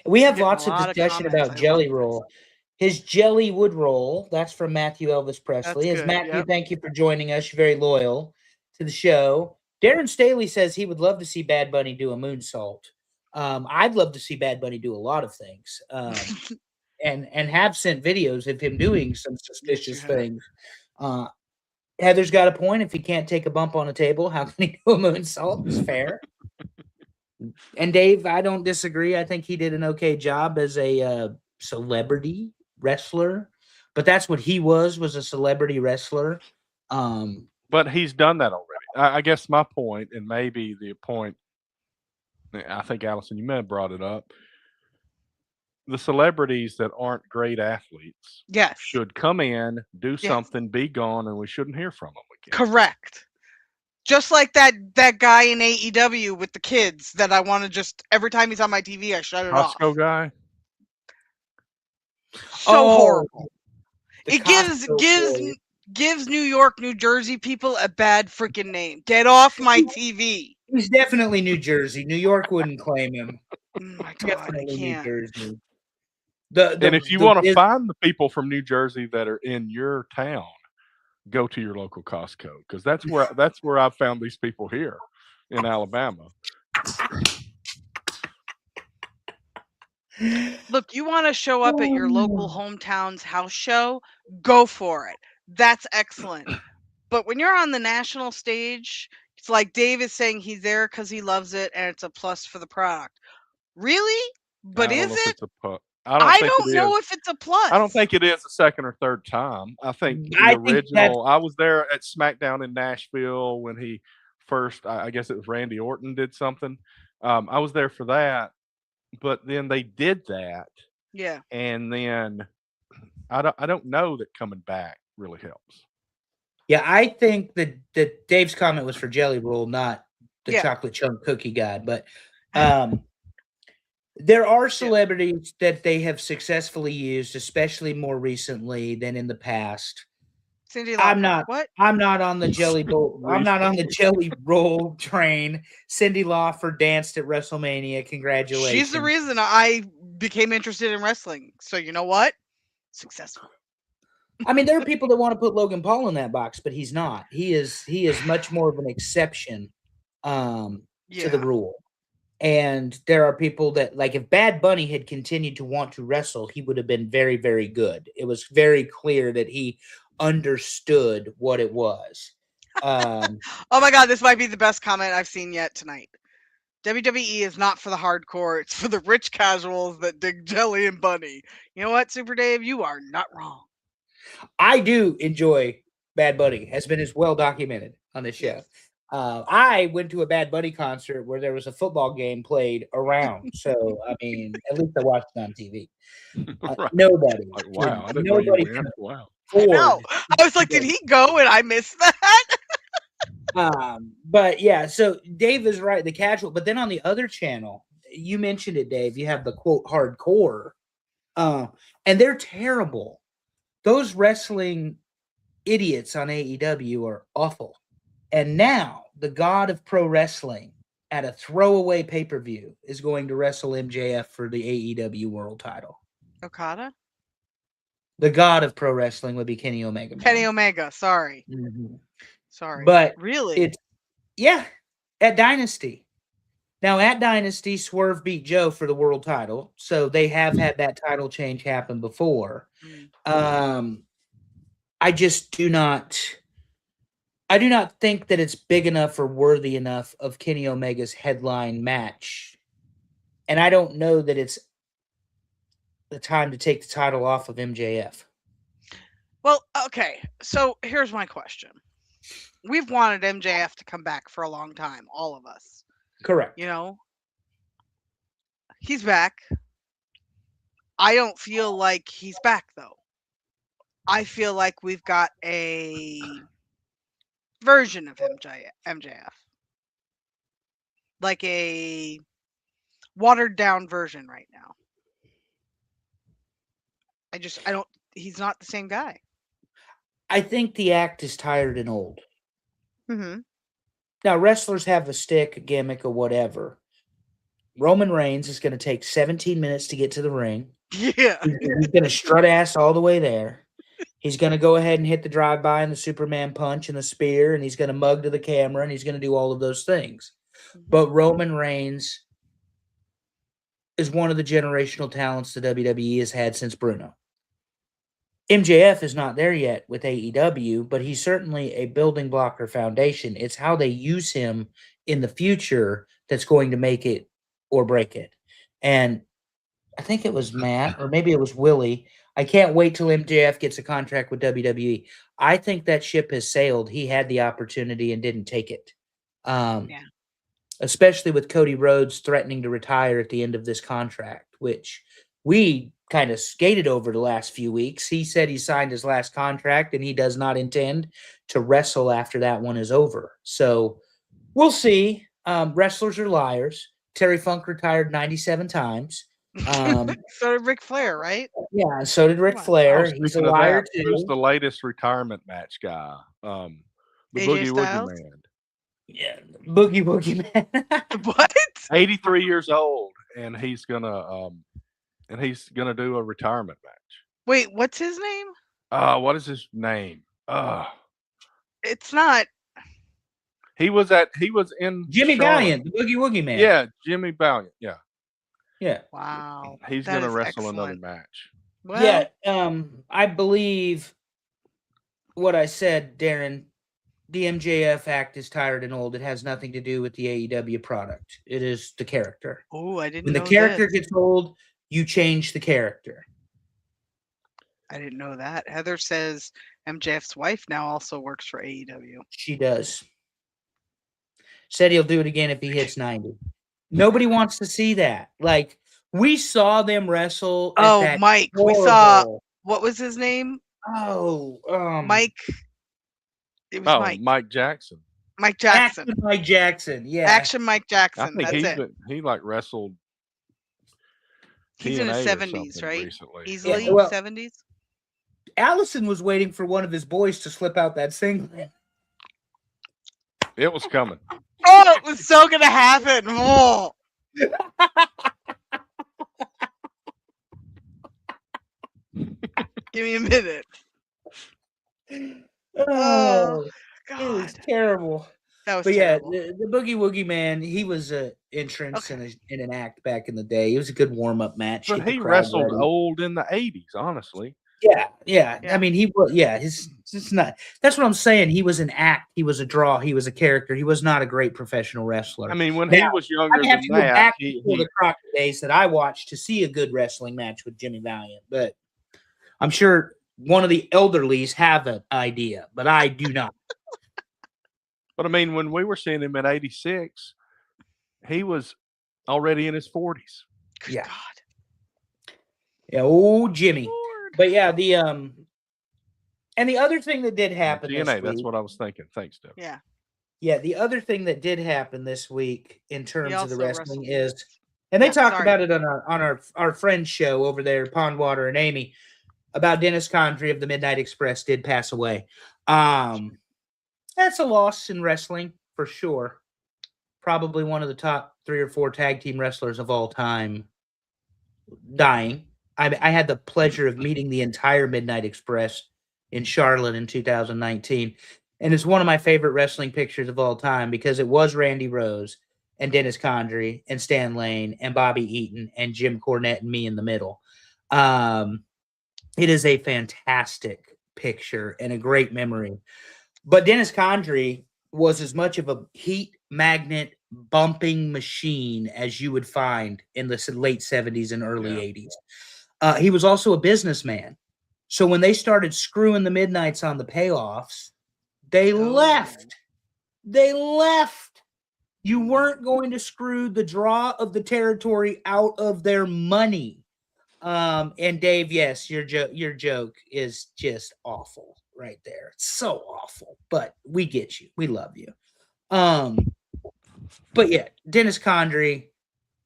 We have lots of discussion about Jelly Roll. His Jelly Wood Roll, that's from Matthew Elvis Presley. Matthew, thank you for joining us. You're very loyal to the show. Darren Staley says he would love to see Bad Bunny do a moonsault. I'd love to see Bad Bunny do a lot of things. And have sent videos of him doing some suspicious things. Heather's got a point. If he can't take a bump on a table, how can he do a moonsault? It's fair. And Dave, I don't disagree. I think he did an okay job as a celebrity wrestler, but that's what he was a celebrity wrestler. But he's done that already. I guess my point, and maybe the point, I think, Allison, you may have brought it up. The celebrities that aren't great athletes should come in, do something, be gone, and we shouldn't hear from them again. Correct. Just like that guy in AEW with the kids that I want to just, every time he's on my TV, I shut it off. Costco guy? So horrible. It gives New York, New Jersey people a bad freaking name. Get off my TV. He's definitely New Jersey. New York wouldn't claim him. Oh my God, definitely New Jersey. And if you want to find the people from New Jersey that are in your town, go to your local Costco, because that's where I've found these people here in Alabama. Look, you want to show up at your local hometown's house show? Go for it. That's excellent. But when you're on the national stage, it's like Dave is saying he's there because he loves it and it's a plus for the product. Really? But is it? I don't know if it's a plus. I don't think it is the second or third time. I think the original. I was there at SmackDown in Nashville when he first, I guess it was Randy Orton did something. I was there for that, but then they did that, Yeah. and then I don't know that coming back really helps. Yeah, I think that Dave's comment was for Jelly Roll, not the chocolate chunk cookie guy. But there are celebrities that they have successfully used, especially more recently than in the past. Cyndi Lauper. I'm not on the Jelly Roll. I'm not on the Jelly Roll train. Cyndi Lauper danced at WrestleMania. Congratulations. She's the reason I became interested in wrestling. So you know what? Successful. I mean, there are people that want to put Logan Paul in that box, but he's not. He is much more of an exception to the rule. And there are people that, like, if Bad Bunny had continued to want to wrestle, he would have been very, very good. It was very clear that he understood what it was. Oh my God, this might be the best comment I've seen yet tonight. WWE is not for the hardcore. It's for the rich casuals that dig Jelly and Bunny. You know what, Super Dave? You are not wrong. I do enjoy Bad Bunny. Has been as well documented on this show. Yes. I went to a Bad Bunny concert where there was a football game played around. So, I mean, at least I watched it on TV. Right. Nobody. Like, wow. Nobody. Wow. I know. I was like, did he go and I missed that? But yeah, so Dave is right, the casual. But then on the other channel, you mentioned it, Dave, you have the quote hardcore. And they're terrible. Those wrestling idiots on AEW are awful. And now the god of pro wrestling at a throwaway pay-per-view is going to wrestle MJF for the AEW world title. Okada? The god of pro wrestling would be Kenny Omega. Kenny Omega, sorry. Mm-hmm. Sorry. But really? At Dynasty. Now at Dynasty, Swerve beat Joe for the world title. So they have had that title change happen before. I do not think that it's big enough or worthy enough of Kenny Omega's headline match. And I don't know that it's the time to take the title off of MJF. Well, okay. So here's my question. We've wanted MJF to come back for a long time, all of us. Correct. You know? He's back. I don't feel like he's back, though. I feel like we've got a version of MJF. Like a watered down version right now. He's not the same guy. I think the act is tired and old. Mm-hmm. Now, wrestlers have a stick, a gimmick, or whatever. Roman Reigns is going to take 17 minutes to get to the ring. Yeah. He's going to strut ass all the way there. He's going to go ahead and hit the drive-by and the Superman punch and the spear, and he's going to mug to the camera, and he's going to do all of those things. Mm-hmm. But Roman Reigns is one of the generational talents the WWE has had since Bruno. MJF is not there yet with AEW, but he's certainly a building block or foundation. It's how they use him in the future that's going to make it or break it. And I think it was Matt, or maybe it was Willie. I can't wait till MJF gets a contract with WWE. I think that ship has sailed. He had the opportunity and didn't take it. Especially with Cody Rhodes threatening to retire at the end of this contract, which we kind of skated over the last few weeks. He said he signed his last contract and he does not intend to wrestle after that one is over. So we'll see. Wrestlers are liars. Terry Funk retired 97 times. So did Ric Flair, right? Yeah, and so did Ric Flair. He's a liar too. Who's the latest retirement match guy? The Boogie Woogie Man. Yeah, Boogie Man. What? 83 years old, and he's gonna do a retirement match. Wait, what's his name? What is his name? It's not. He was in Jimmy Valiant, the Boogie Woogie Man. Yeah, Jimmy Valiant. Yeah. Yeah. Wow. He's gonna wrestle another match. Well, yeah. I believe what I said, Darren. The MJF act is tired and old. It has nothing to do with the AEW product. It is the character. Oh, I didn't know. When the character gets old, you change the character. I didn't know that. Heather says MJF's wife now also works for AEW. She does. Said he'll do it again if he hits 90. Nobody wants to see that. Like, we saw them wrestle. Oh, Mike. We saw, what was his name? Oh, Mike. It was Mike. Mike Jackson. Mike Jackson. Action Mike Jackson. Yeah. Action Mike Jackson. I think That's it. he like wrestled. He's in his TNA or 70s, something right? recently. Easily Yeah, well, 70s. Allison was waiting for one of his boys to slip out that singlet. It was coming. Oh, it was so gonna happen. Oh. Give me a minute. Oh, God. it was terrible. That was But terrible. yeah, the Boogie Woogie Man, he was an entrance in an act back in the day. It was a good warm-up match. But he wrestled old in the 80s, honestly. Yeah. I mean, he was. Yeah, it's not. That's what I'm saying. He was an act. He was a draw. He was a character. He was not a great professional wrestler. I mean, when he was younger I have than to go that, back to the Crockett days that I watched to see a good wrestling match with Jimmy Valiant. But I'm sure one of the elderlies have an idea, but I do not. But I mean, when we were seeing him at 86, he was already in his 40s. Good God. Yeah, old Jimmy. Lord. But yeah, and the other thing that did happen TNA, this week, that's what I was thinking. Thanks, Deb. Yeah. Yeah, the other thing that did happen this week in terms of the wrestling is, and they talked about it on our friend's show over there, Pondwater and Amy, about Dennis Condrey of the Midnight Express did pass away. That's a loss in wrestling for sure. Probably one of the top 3 or 4 tag team wrestlers of all time dying. I had the pleasure of meeting the entire Midnight Express in Charlotte in 2019. And it's one of my favorite wrestling pictures of all time because it was Randy Rose and Dennis Condrey and Stan Lane and Bobby Eaton and Jim Cornette and me in the middle. It is a fantastic picture and a great memory. But Dennis Condrey was as much of a heat magnet bumping machine as you would find in the late 70s and early 80s. He was also a businessman. So when they started screwing the Midnights on the payoffs, they left. They left. You weren't going to screw the draw of the territory out of their money. And Dave, yes, your joke is just awful right there. It's so awful, but we get you. We love you. But yeah, Dennis Condrey,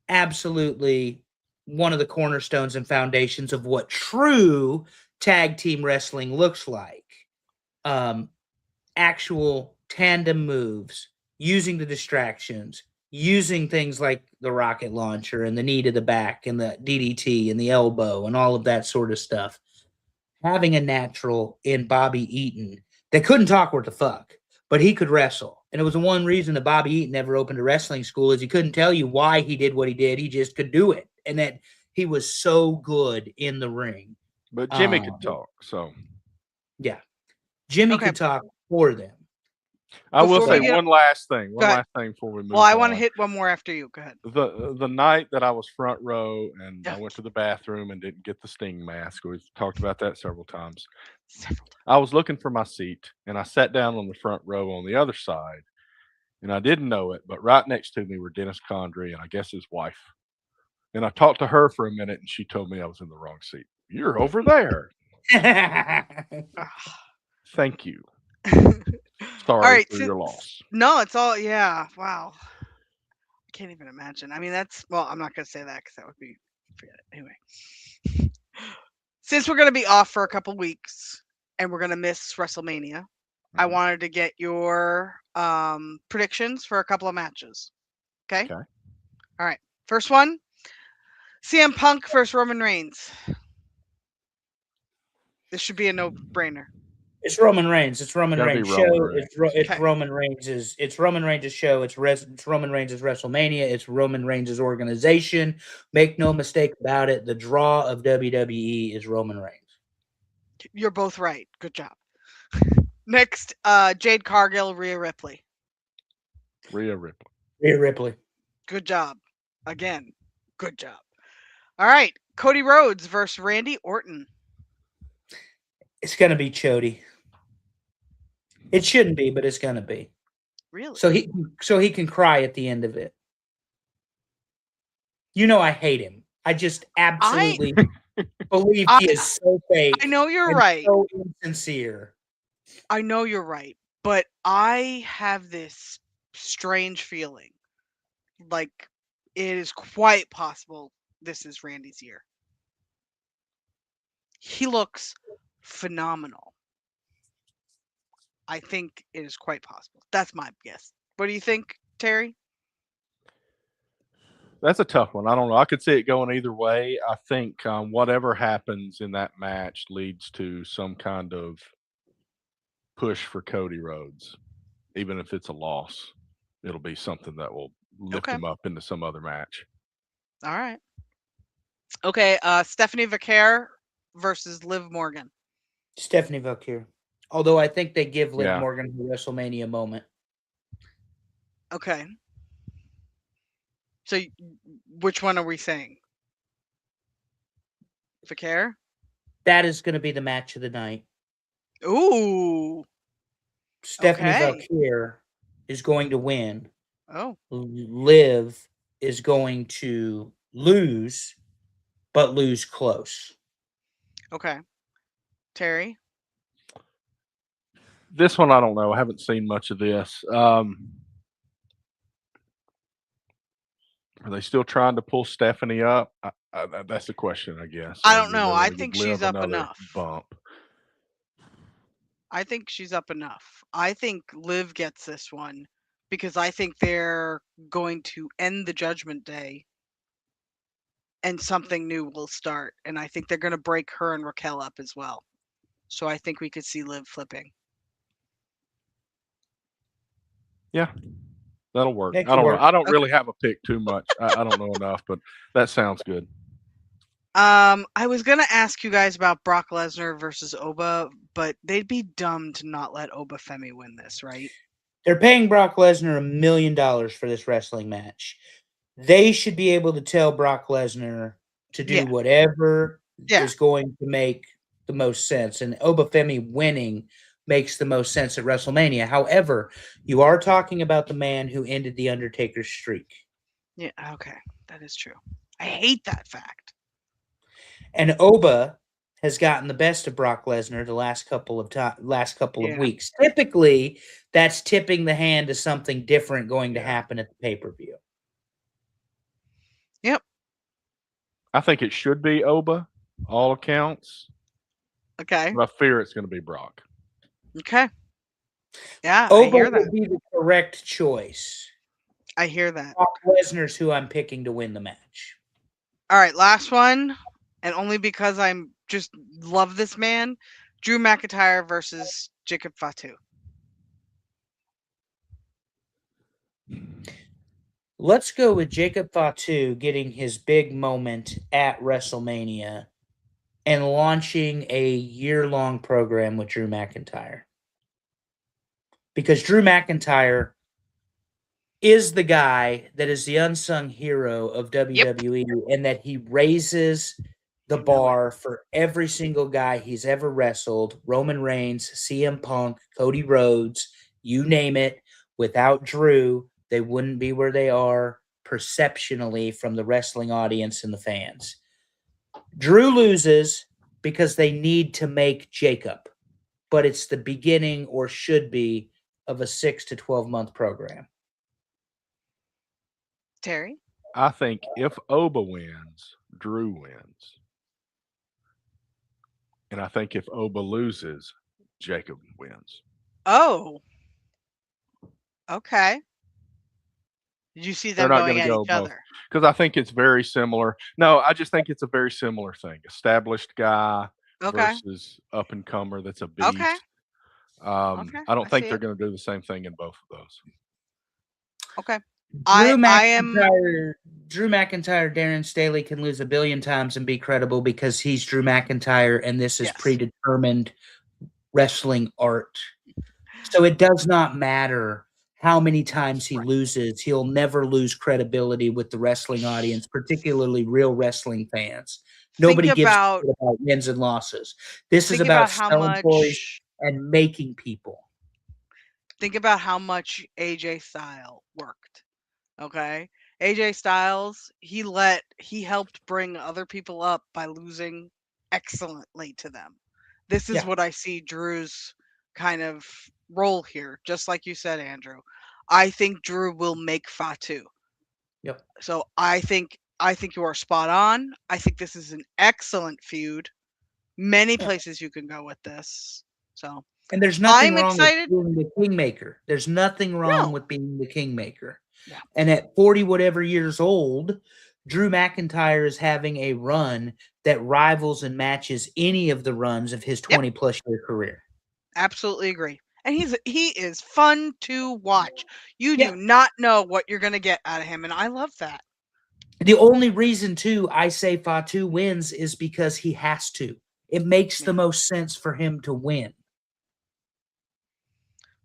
absolutely one of the cornerstones and foundations of what true tag team wrestling looks like. Actual tandem moves, using the distractions, using things like the rocket launcher and the knee to the back and the DDT and the elbow and all of that sort of stuff. Having a natural in Bobby Eaton that couldn't talk worth the fuck, but he could wrestle. And it was the one reason that Bobby Eaton never opened a wrestling school is he couldn't tell you why he did what he did. He just could do it. And that he was so good in the ring. But Jimmy could talk, so. Yeah. Jimmy could talk for them. I will say one last thing. One last thing before we move on. Well, I want to hit one more after you. Go ahead. The night that I was front row and I went to the bathroom and didn't get the Sting mask. We've talked about that several times. I was looking for my seat and I sat down on the front row on the other side. And I didn't know it, but right next to me were Dennis Condrey and I guess his wife. And I talked to her for a minute and she told me I was in the wrong seat. You're over there. Thank you. Sorry for your loss. No, it's all, yeah. Wow. I can't even imagine. I mean, I'm not going to say that because that would be, forget it. Anyway. Since we're going to be off for a couple weeks and we're going to miss WrestleMania, I wanted to get your predictions for a couple of matches. Okay? All right. First one, CM Punk versus Roman Reigns. This should be a no-brainer. It's Roman Reigns. It's Roman Reigns' show. It's Roman Reigns' It's Roman Reigns' show. It's Roman Reigns' WrestleMania. It's Roman Reigns' organization. Make no mistake about it. The draw of WWE is Roman Reigns. You're both right. Good job. Next, Jade Cargill, Rhea Ripley. Rhea Ripley. Rhea Ripley. Good job. Again, good job. All right, Cody Rhodes versus Randy Orton. It's going to be Chody. It shouldn't be, but it's going to be. Really? So he can cry at the end of it. I hate him. I just absolutely believe he is so fake. I know you're right. So insincere. I know you're right, but I have this strange feeling like it is quite possible this is Randy's year. He looks phenomenal. I think it is quite possible. That's my guess. What do you think, Terry? That's a tough one. I don't know. I could see it going either way. I think whatever happens in that match leads to some kind of push for Cody Rhodes. Even if it's a loss, it'll be something that will lift him up into some other match. All right. Okay, Stephanie Vaquer versus Liv Morgan. Stephanie Vaquer. Although I think they give Liv Morgan the WrestleMania moment. Okay. So which one are we saying? Vaquer? That is going to be the match of the night. Ooh. Stephanie Vaquer is going to win. Oh. Liv is going to lose, but lose close. Okay. Terry? This one, I don't know. I haven't seen much of this. Are they still trying to pull Stephanie up? That's the question, I guess. I don't know. I think she's up enough. Bump. I think she's up enough. I think Liv gets this one because I think they're going to end the Judgment Day and something new will start. And I think they're going to break her and Raquel up as well. So I think we could see Liv flipping. Yeah, that'll work. I don't know. I don't really have a pick too much. I don't know enough, but that sounds good. I was gonna ask you guys about Brock Lesnar versus Oba, but they'd be dumb to not let Oba Femi win this, right? They're paying Brock Lesnar $1 million for this wrestling match. They should be able to tell Brock Lesnar to do whatever is going to make the most sense. And Oba Femi winning makes the most sense at WrestleMania. However, you are talking about the man who ended the Undertaker's streak. Yeah, okay. That is true. I hate that fact. And Oba has gotten the best of Brock Lesnar the last couple of weeks. Typically, that's tipping the hand to something different going to happen at the pay-per-view. Yep. I think it should be Oba, all accounts. Okay. But I fear it's going to be Brock. Okay. Yeah, Oba I hear that. would be the correct choice. I hear that. Brock Lesnar's who I'm picking to win the match. All right, last one, and only because I'm just love this man, Drew McIntyre versus Jacob Fatu. Let's go with Jacob Fatu getting his big moment at WrestleMania and launching a year-long program with Drew McIntyre. Because Drew McIntyre is the guy that is the unsung hero of WWE and that he raises the bar for every single guy he's ever wrestled. Roman Reigns, CM Punk, Cody Rhodes, you name it. Without Drew, they wouldn't be where they are perceptionally from the wrestling audience and the fans. Drew loses because they need to make Jacob, but it's the beginning or should be of a 6 to 12 month program. Terry? I think if Oba wins, Drew wins. And I think if Oba loses, Jacob wins. Oh. Okay. Did you see them going at each other? Because I think it's very similar. No, I just think it's a very similar thing. Established guy versus up and comer that's a beast. Okay. I don't think they're going to do the same thing in both of those. Okay. Drew McIntyre, Darren Staley can lose 1 billion times and be credible because he's Drew McIntyre and this is predetermined wrestling art. So it does not matter how many times he loses. He'll never lose credibility with the wrestling audience, particularly real wrestling fans. Nobody gives a shit about wins and losses. This is about selling toys and making people. Think about how much AJ Styles worked. Okay? AJ Styles, he helped bring other people up by losing excellently to them. This is what I see Drew's kind of role here, just like you said, Andrew. I think Drew will make Fatu. Yep. So I think you are spot on. I think this is an excellent feud. Many places you can go with this. So and there's nothing wrong with being the Kingmaker. There's nothing wrong with being the Kingmaker. Yeah. And at 40 whatever years old, Drew McIntyre is having a run that rivals and matches any of the runs of his 20 plus year career. Absolutely agree. And he is fun to watch. You do not know what you're going to get out of him, and I love that. The only reason, too, I say Fatu wins is because he has to. It makes the most sense for him to win.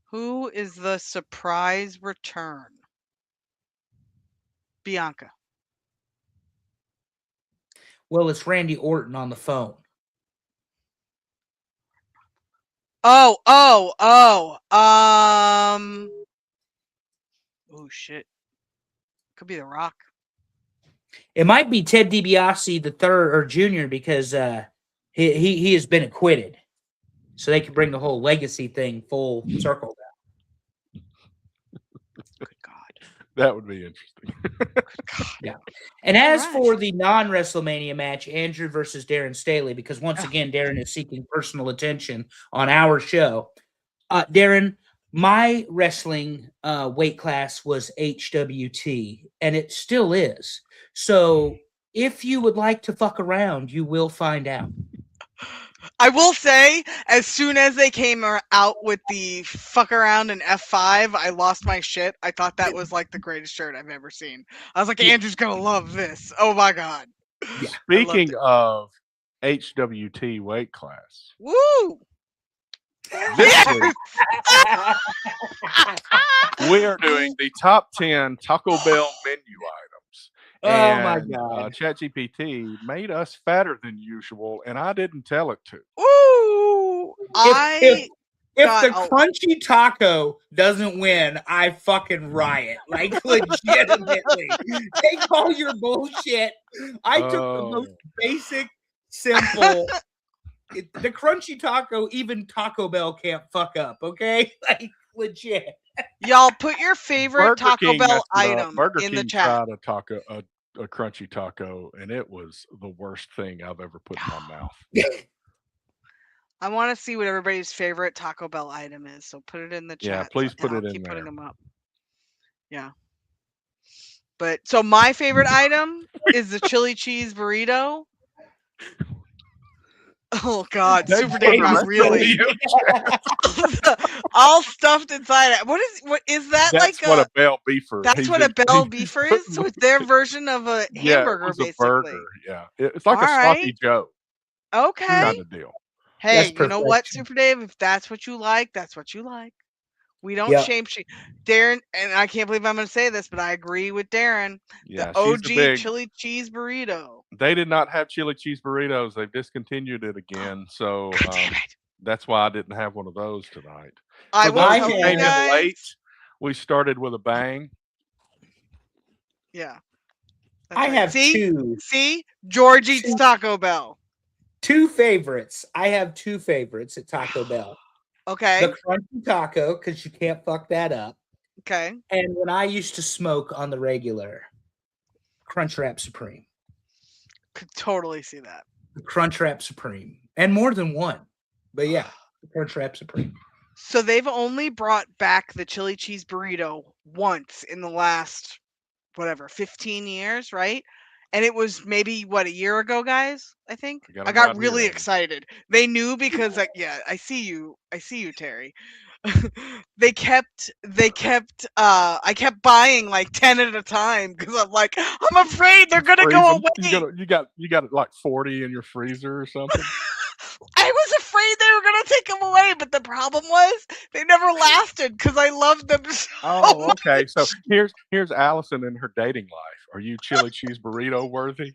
Who is the surprise return? Bianca. Well, it's Randy Orton on the phone. Oh, shit. Could be The Rock. It might be Ted DiBiase the third or junior because he has been acquitted. So they can bring the whole legacy thing full circle down. Good God. That would be interesting. Yeah. And as for the non-WrestleMania match, Andrew versus Darren Staley, because once again, Darren is seeking personal attention on our show. Darren, my wrestling weight class was HWT, and it still is. So if you would like to fuck around, you will find out. I will say, as soon as they came out with the fuck around in F5, I lost my shit. I thought that was like the greatest shirt I've ever seen. I was like, Andrew's going to love this. Oh my God. Yeah. Speaking of HWT weight class. Woo! This week, we are doing the top 10 Taco Bell menu items. Oh my God. ChatGPT made us fatter than usual, and I didn't tell it to. Ooh! If the crunchy taco doesn't win, I fucking riot. Like, legitimately. Take all your bullshit. I took the most basic, simple. The crunchy taco, even Taco Bell can't fuck up, okay? Like, legit. Y'all put your favorite Taco Bell item Burger in King the chat. Tried a crunchy taco, and it was the worst thing I've ever put in my mouth. I want to see what everybody's favorite Taco Bell item is, so put it in the chat. Yeah, please put it in there. Keep putting them up. Yeah. But so my favorite item is the chili cheese burrito. Oh God, Super Dangerous, really? All stuffed inside it. What is that? That's like what a Bell Beefer. That's what a Bell Beefer is. So it's their version of a hamburger, it's basically. A burger. Yeah, it's like a Sloppy Joe. Okay. Kind of deal. Hey, you know what, Super Dave? If that's what you like, that's what you like. We don't shame Darren, and I can't believe I'm going to say this, but I agree with Darren. Yeah, the OG chili cheese burrito. They did not have chili cheese burritos. They've discontinued it again. So that's why I didn't have one of those tonight. I will tell you came guys. in late. We started with a bang. Yeah. I have two. See? George eats Taco Bell. Two favorites. I have two favorites at Taco Bell. Okay. The crunchy taco, because you can't fuck that up. Okay. And when I used to smoke on the regular, Crunchwrap Supreme. Could totally see that. The Crunchwrap Supreme. And more than one. But yeah, the Crunchwrap Supreme. So they've only brought back the chili cheese burrito once in the last, 15 years, right? And it was maybe a year ago, guys. I think I got really excited. They knew because, I see you, Terry. I kept buying like 10 at a time because I'm like, I'm afraid they're gonna go away. You got like 40 in your freezer or something. I was afraid they were gonna take them away, but the problem was they never lasted because I loved them so much. Okay. So here's Allison in her dating life. Are you chili cheese burrito worthy?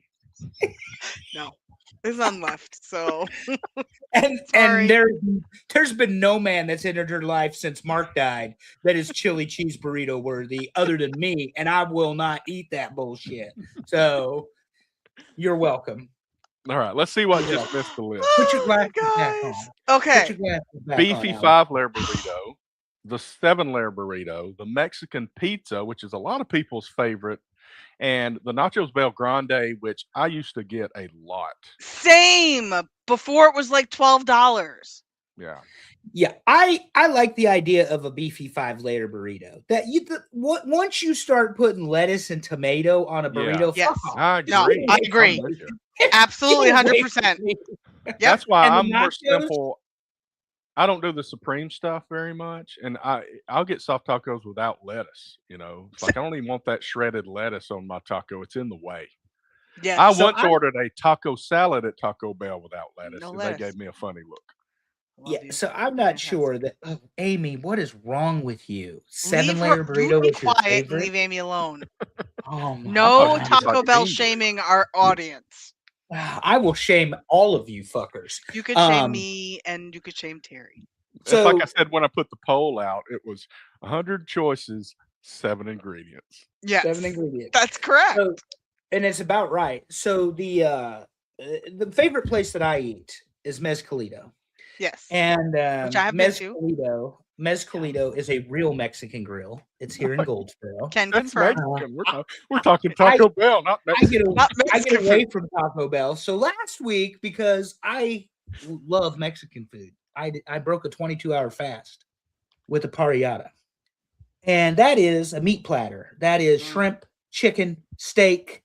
No. There's none left. So, and there's been no man that's entered her life since Mark died that is chili cheese burrito worthy, other than me, and I will not eat that bullshit. So, you're welcome. All right, let's see what just missed the list. Put your glasses back on. Okay. Beefy 5-layer burrito, the 7-layer burrito, the Mexican pizza, which is a lot of people's favorite, and the Nachos Bel Grande, which I used to get a lot. Same. Before it was like $12. Yeah. Yeah, I like the idea of a beefy 5-layer burrito. That once you start putting lettuce and tomato on a burrito, yes, I agree. No, I agree. Absolutely, 100%. Yep. That's why I'm more simple. I don't do the supreme stuff very much, and I'll get soft tacos without lettuce. It's like I don't even want that shredded lettuce on my taco. It's in the way. Yeah. I once ordered a taco salad at Taco Bell without lettuce, and they gave me a funny look. Yeah, so I'm not sure that. Oh, Amy, what is wrong with you? 7-layer burrito with your favorite? And leave Amy alone. Oh, no Taco Bell shaming our audience. I will shame all of you fuckers. You could shame me, and you could shame Terry. So, like I said, when I put the poll out, it was 100 choices, 7 ingredients. Yes, 7 ingredients. That's correct. So, and it's about right. So the favorite place that I eat is Mezcalito. Yes. And which I have Mezcalito is a real Mexican grill. It's here in Goldsboro. Can confirm. We're talking Taco Bell, not Mexican. I get away from Taco Bell. So last week, because I love Mexican food, I broke a 22-hour fast with a parrillada. And that is a meat platter. That is shrimp, chicken, steak,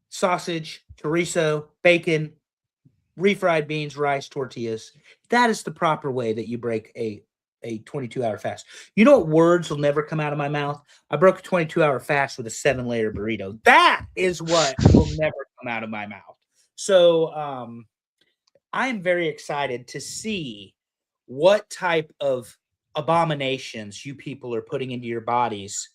sausage, chorizo, bacon, refried beans, rice, tortillas. That is the proper way that you break a 22-hour fast. You know what words will never come out of my mouth? I broke a 22-hour fast with a 7-layer burrito. That is what will never come out of my mouth. So I am very excited to see what type of abominations you people are putting into your bodies,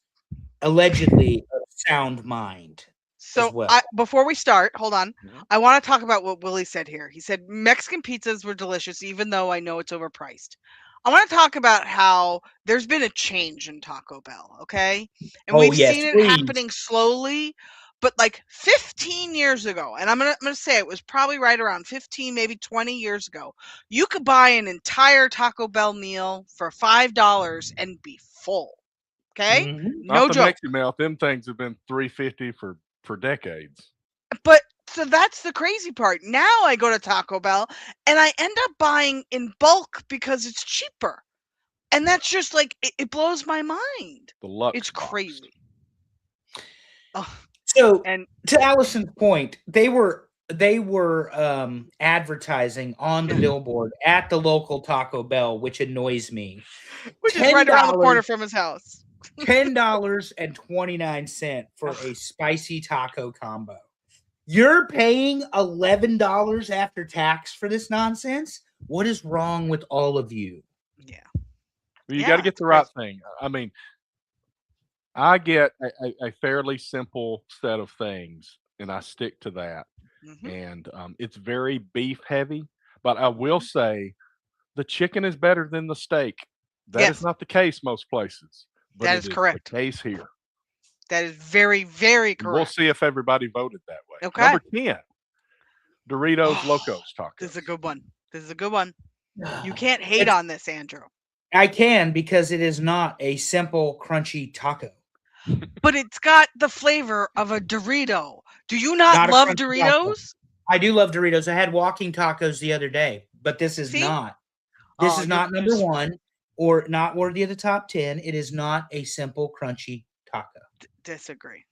allegedly of sound mind. So before we start, hold on. I want to talk about what Willie said here. He said Mexican pizzas were delicious, even though I know it's overpriced. I want to talk about how there's been a change in Taco Bell, okay? And we've seen it happening slowly, but like 15 years ago, and I'm gonna say it was probably right around 15, maybe 20 years ago, you could buy an entire Taco Bell meal for $5 and be full. Okay? Mm-hmm. No joke. Mouth, them things have been $3.50 for decades. But so that's the crazy part. Now I go to Taco Bell and I end up buying in bulk because it's cheaper. And that's just like it blows my mind. It's crazy. Oh. So and to Allison's point, they were advertising on the billboard at the local Taco Bell, which annoys me. Which is right around the corner from his house. $10.29 for a spicy taco combo. You're paying $11 after tax for this nonsense? What is wrong with all of you? Yeah. Well, you got to get the right thing. I mean, I get a fairly simple set of things, and I stick to that. Mm-hmm. And it's very beef heavy, but I will say the chicken is better than the steak. That is not the case most places. But that is correct. The case here. That is very, very correct. We'll see if everybody voted that way. Okay. Number 10, Doritos Locos Tacos. This is a good one. You can't hate on this, Andrew. I can, because it is not a simple, crunchy taco. But it's got the flavor of a Dorito. Do you not love Doritos? Taco. I do love Doritos. I had walking tacos the other day, but this is not. This is not number one or not worthy of the top 10. It is not a simple, crunchy taco. Disagree.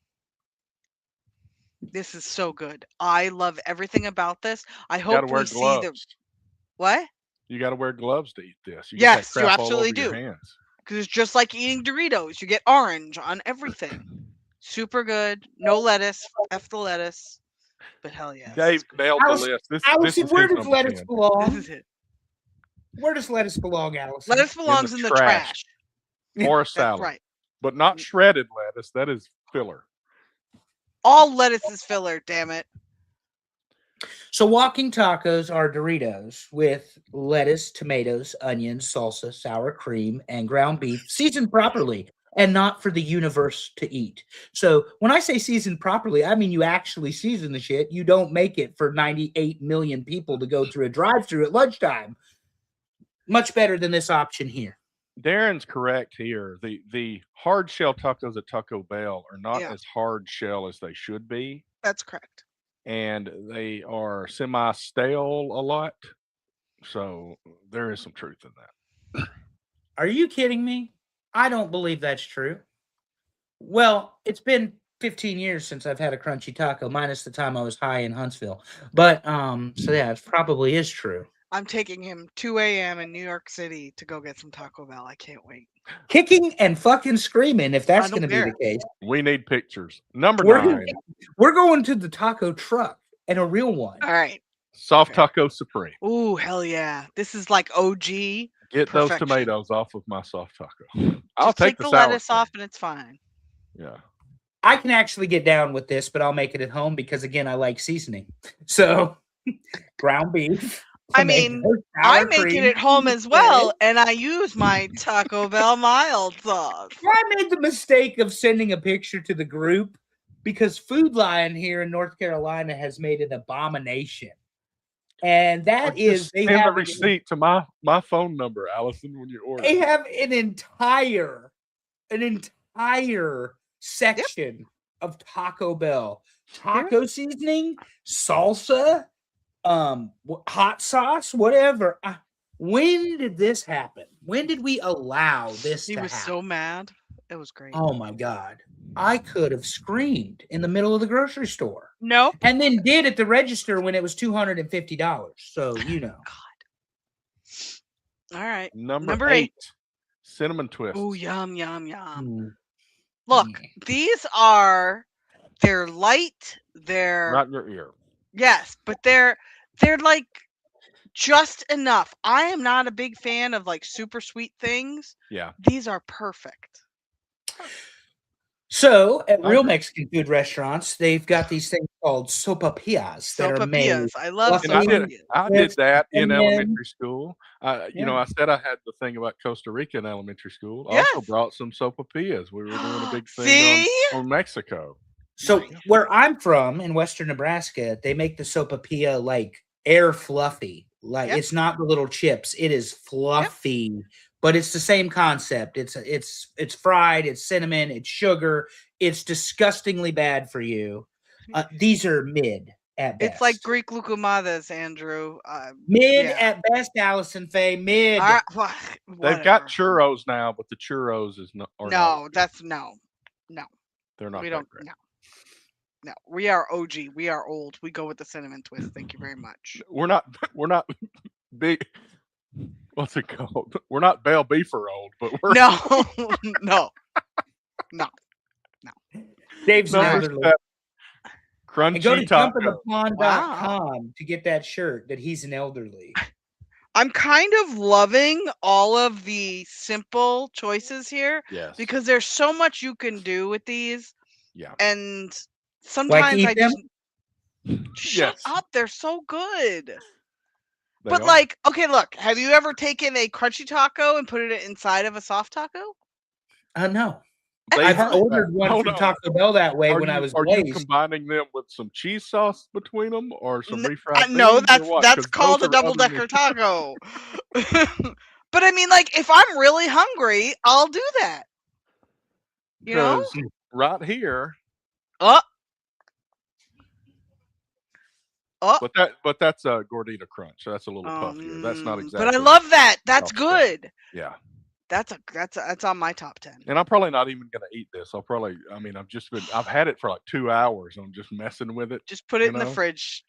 This is so good. I love everything about this. I hope we see the what? You got to wear gloves to eat this. Yes, you absolutely do. Because it's just like eating Doritos. You get orange on everything. Super good. No lettuce. F the lettuce. But hell yeah. Dave nailed the list. Allison, where does lettuce belong? This is it. Where does lettuce belong, Allison? Lettuce belongs in the trash. Or a salad. Right. But not shredded lettuce. That is filler. All lettuce is filler, damn it. So walking tacos are Doritos with lettuce, tomatoes, onions, salsa, sour cream, and ground beef seasoned properly and not for the universe to eat. So when I say seasoned properly, I mean you actually season the shit. You don't make it for 98 million people to go through a drive-through at lunchtime. Much better than this option here. Darren's correct here. The hard shell tacos at Taco Bell are not as hard shell as they should be. That's correct. And they are semi-stale a lot. So there is some truth in that. Are you kidding me? I don't believe that's true. Well, it's been 15 years since I've had a crunchy taco, minus the time I was high in Huntsville. But so yeah, it probably is true. I'm taking him 2 a.m. in New York City to go get some Taco Bell. I can't wait. Kicking and fucking screaming if that's going to be the case. We need pictures. Number 9. We're going to the taco truck and a real one. All right. Soft Taco Supreme. Ooh, hell yeah. This is like OG. Get those tomatoes off of my soft taco. I'll take the lettuce off and it's fine. Yeah. I can actually get down with this, but I'll make it at home because, again, I like seasoning. So, ground beef. I mean, I make it at home as well, and I use my Taco Bell mild sauce. I made the mistake of sending a picture to the group because Food Lion here in North Carolina has made an abomination. And that is, they have a receipt to my phone number, Allison, when you order. They have an entire section of Taco Bell. Taco seasoning, salsa, hot sauce, whatever. When did this happen? When did we allow this to happen? He was so mad. It was great. Oh my God. I could have screamed in the middle of the grocery store. No. And then did at the register when it was $250. So, you know. God. All right. Number 8. Cinnamon twist. Oh, yum, yum, yum. Look, they're light. They're right in your ear. Yes, but they're like just enough. I am not a big fan of like super sweet things. Yeah. These are perfect. So at real Mexican food restaurants, they've got these things called sopapillas that are made. I love sopapillas. I did that in elementary school. You know, I said I had the thing about Costa Rica in elementary school. I also brought some sopapillas. We were doing a big thing on Mexico. So where I'm from in Western Nebraska, they make the sopapilla like air fluffy. Like it's not the little chips. It is fluffy, but it's the same concept. It's fried, it's cinnamon, it's sugar. It's disgustingly bad for you. These are mid at best. It's like Greek lucumades, Andrew. Mid at best, Allison Faye. Mid. They've got churros now, but the churros is not. No, that's no. They're not. We don't. Great. No, we are OG. We are old. We go with the cinnamon twist. Thank you very much. We're not big. What's it called? We're not Bell Beefer old, but we're no. Dave's elderly. Crunchy go to taco. jumpinthepond.com to get that shirt that he's an elderly. I'm kind of loving all of the simple choices here. Yes. Because there's so much you can do with these. Yeah. And sometimes I just shut up. They're so good. They but are. like, okay, look, have you ever taken a crunchy taco and put it inside of a soft taco? No. I've ordered one from Taco Bell that way when I was Are you combining them with some cheese sauce between them or some refried no, that's called a double-decker taco. But I mean, like, if I'm really hungry, I'll do that. You know? Right here. But that's a gordita crunch. So that's a little puffier. That's not exactly. But I love that. That's good. Yeah. That's on my top 10. And I'm probably not even gonna eat this. I've had it for like 2 hours. I'm just messing with it. Just put it in the fridge.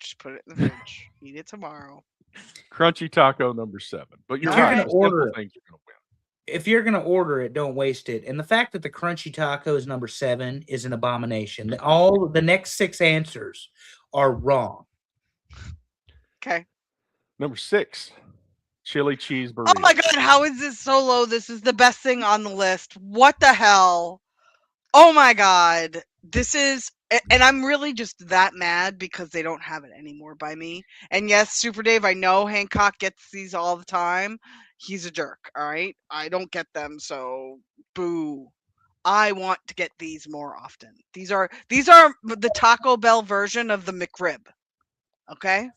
Eat it tomorrow. Crunchy taco number 7. But you're right. Things you're gonna win. If you're gonna order it, don't waste it. And the fact that the crunchy taco is number 7 is an abomination. All the next 6 answers are wrong. Okay. Number 6. Chili cheese burrito. Oh my God, how is this so low? This is the best thing on the list. What the hell? Oh my God. this is, and I'm really just that mad because they don't have it anymore by me. And yes, Super Dave, I know Hancock gets these all the time. He's a jerk, all right? I don't get them, so boo. I want to get these more often. These are the Taco Bell version of the McRib. Okay?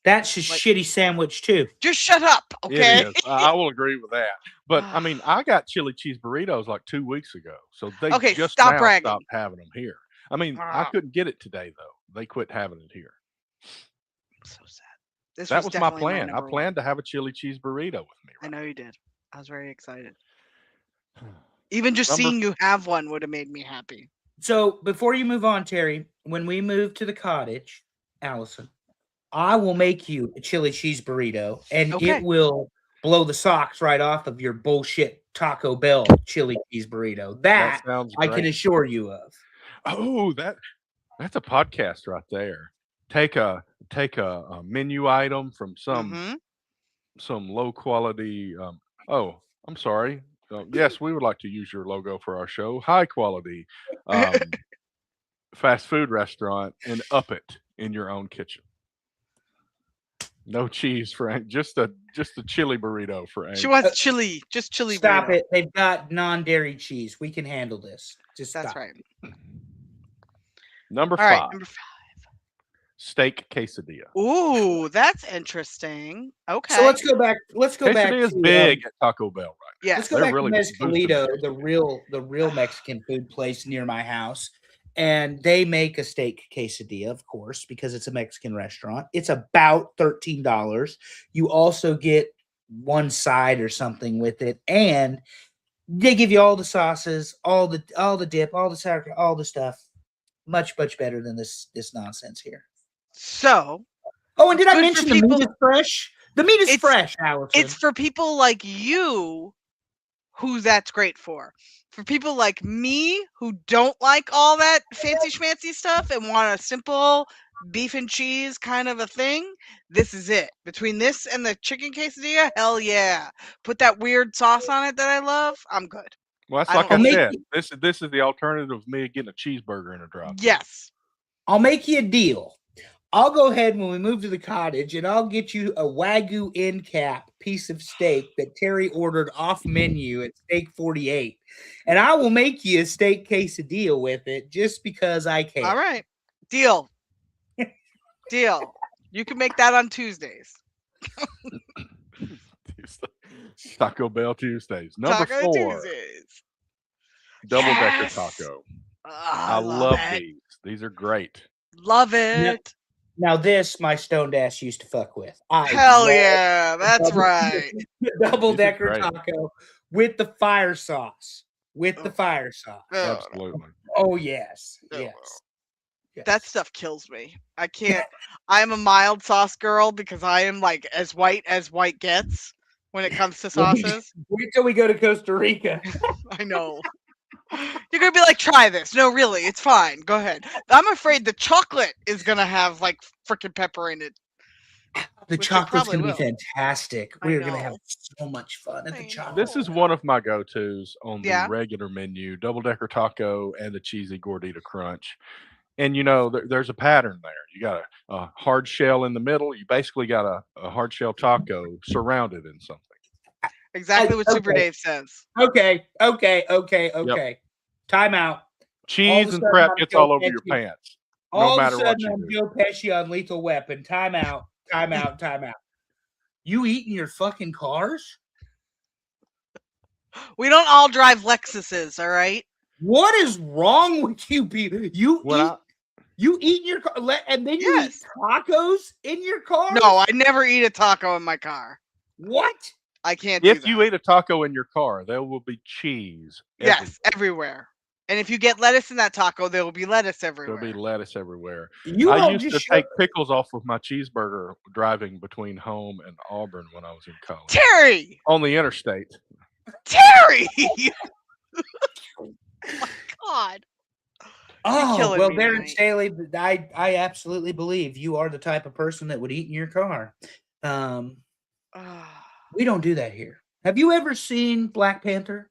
That's a shitty sandwich too. Just shut up, okay? It is. I will agree with that. But I mean, I got chili cheese burritos like 2 weeks ago, so they just stop now bragging. stopped having them here. I mean, I couldn't get it today though. They quit having it here. So sad. That was my plan. I planned to have a chili cheese burrito with me. Right? I know you did. I was very excited. Even just seeing you have one would have made me happy. So before you move on, Terry, when we move to the cottage, Allison, I will make you a chili cheese burrito, and it will blow the socks right off of your bullshit Taco Bell chili cheese burrito. That sounds great. I can assure you of. Oh, that's a podcast right there. Take a menu item from some low quality. Oh, I'm sorry. Yes, we would like to use your logo for our show. High quality fast food restaurant, and up it in your own kitchen. No cheese for Hank. Just a chili burrito for Hank. She wants chili. Just chili. Stop it. They've got non-dairy cheese. We can handle this. That's right. Number 5. Steak quesadilla. Ooh, that's interesting. Okay. So let's go back. Quesadilla is big at Taco Bell, right? Yeah. Let's go back to Mezcalito, the real Mexican food place near my house. And they make a steak quesadilla, of course, because it's a Mexican restaurant. It's about $13. You also get one side or something with it, and they give you all the sauces, all the dip, all the sour cream, all the stuff. Much better than this nonsense here. So, and did I mention the meat is fresh? The meat is fresh, Allison. It's for people like you who that's great for. For people like me who don't like all that fancy schmancy stuff and want a simple beef and cheese kind of a thing, this is it. Between this and the chicken quesadilla, hell yeah. Put that weird sauce on it that I love, I'm good. Well, that's like I said. This is the alternative of me getting a cheeseburger in a drop. Yes. I'll make you a deal. I'll go ahead when we move to the cottage, and I'll get you a Wagyu end cap piece of steak that Terry ordered off menu at Steak 48. And I will make you a steak quesadilla with it just because I can. All right. Deal. Deal. You can make that on Tuesdays. Taco Bell Tuesdays. Number 4. Tuesdays. Double decker taco. I love these. These are great. Love it. Now this, my stoned ass used to fuck with. Hell yeah, that's right. Double decker taco with the fire sauce. Absolutely. Oh yes. Yes. That stuff kills me. I can't. I'm a mild sauce girl because I am like as white gets when it comes to sauces. Wait till we go to Costa Rica. I know. You're going to be like, try this. No, really, it's fine. Go ahead. I'm afraid the chocolate is going to have like freaking pepper in it. The chocolate's going to be fantastic. We're going to have so much fun at the chocolate. This is one of my go-tos on the regular menu. Double-decker taco and the cheesy gordita crunch. And, you know, there's a pattern there. You got a hard shell in the middle. You basically got a hard shell taco surrounded in something. Exactly what Super Dave says. Okay. Yep. Time out. Cheese and crap gets all over your pants. No matter what you do. I'm Joe Pesci on Lethal Weapon. Time out. You eat in your fucking cars? We don't all drive Lexuses, all right? What is wrong with you people? You eat in your car, and then you eat tacos in your car? No, I never eat a taco in my car. What? I can't do that. If you eat a taco in your car, there will be cheese. Yes, everywhere. And if you get lettuce in that taco, there will be lettuce everywhere. There'll be lettuce everywhere. I used to take pickles off of my cheeseburger driving between home and Auburn when I was in college. Terry! On the interstate. Terry! Oh my God. Oh, well, Darren Staley, I absolutely believe you are the type of person that would eat in your car. We don't do that here. Have you ever seen Black Panther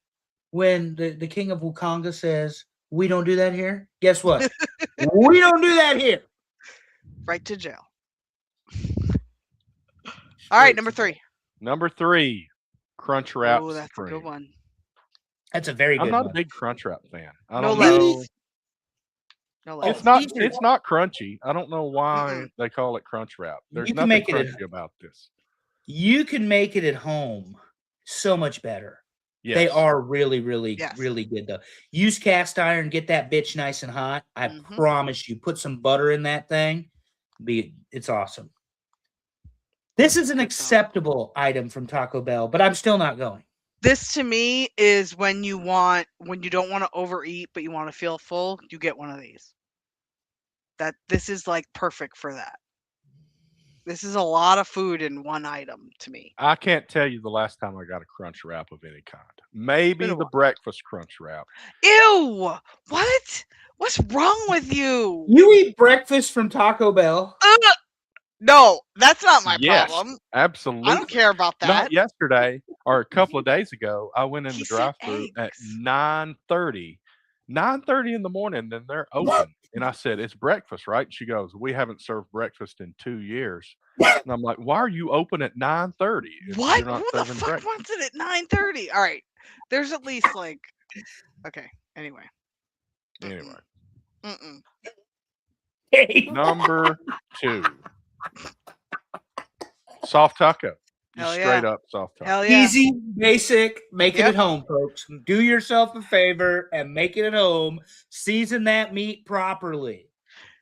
when the king of Wakanda says, We don't do that here. Guess what? We don't do that here. Right to jail. All right, number 3. Number 3, Crunchwrap. Oh, that's a good one. That's a very good one. I'm not a big Crunchwrap fan. I No don't know. lettuce. No lettuce. It's not crunchy. I don't know why they call it Crunchwrap. There's You can nothing make it crunchy about this. You can make it at home so much better. Yes. They are really, really, really good though. Use cast iron, get that bitch nice and hot. I promise you, put some butter in that thing. It's awesome. This is an acceptable item from Taco Bell, but I'm still not going. This to me is when you don't want to overeat, but you want to feel full, you get one of these. This is like perfect for that. This is a lot of food in one item to me. I can't tell you the last time I got a crunch wrap of any kind. Maybe the breakfast crunch wrap. Ew! What? What's wrong with you? You eat breakfast from Taco Bell? No, that's not my problem. Absolutely. I don't care about that. Not yesterday or a couple of days ago, I went in the drive-thru at 9:30. 9:30 in the morning, and they're open. And I said, "It's breakfast, right?" And she goes, "We haven't served breakfast in 2 years." And I'm like, "Why are you open at 9:30? What? Who the fuck breakfast? Wants it at 9:30? All right, there's at least like, okay. Anyway. Number 2, soft taco. Straight up soft taco. Hell yeah. Easy, basic, make it at home, folks. Do yourself a favor and make it at home. Season that meat properly.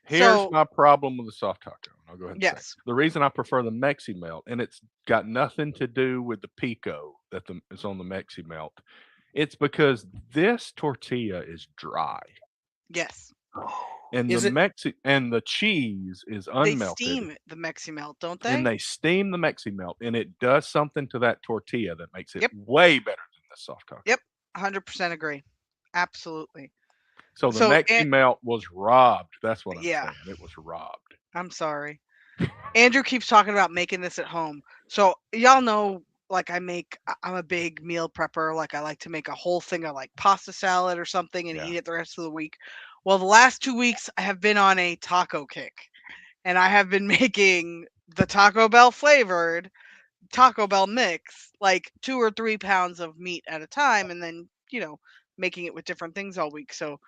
Here's my problem with the soft taco. I'll go ahead and say. The reason I prefer the Mexi Melt, and it's got nothing to do with the pico that is on the Mexi Melt. It's because this tortilla is dry. Yes. And the cheese is unmelted. They steam the Mexi Melt, don't they? And they steam the Mexi Melt, and it does something to that tortilla that makes it way better than the soft taco. Yep, 100% agree. Absolutely. So the Mexi Melt was robbed. That's what I'm saying. It was robbed. I'm sorry. Andrew keeps talking about making this at home. So y'all know, like I'm a big meal prepper. Like I like to make a whole thing of like pasta salad or something and eat it the rest of the week. Well, the last 2 weeks I have been on a taco kick, and I have been making the Taco Bell flavored Taco Bell mix, like 2 or 3 pounds of meat at a time, and then, making it with different things all week. So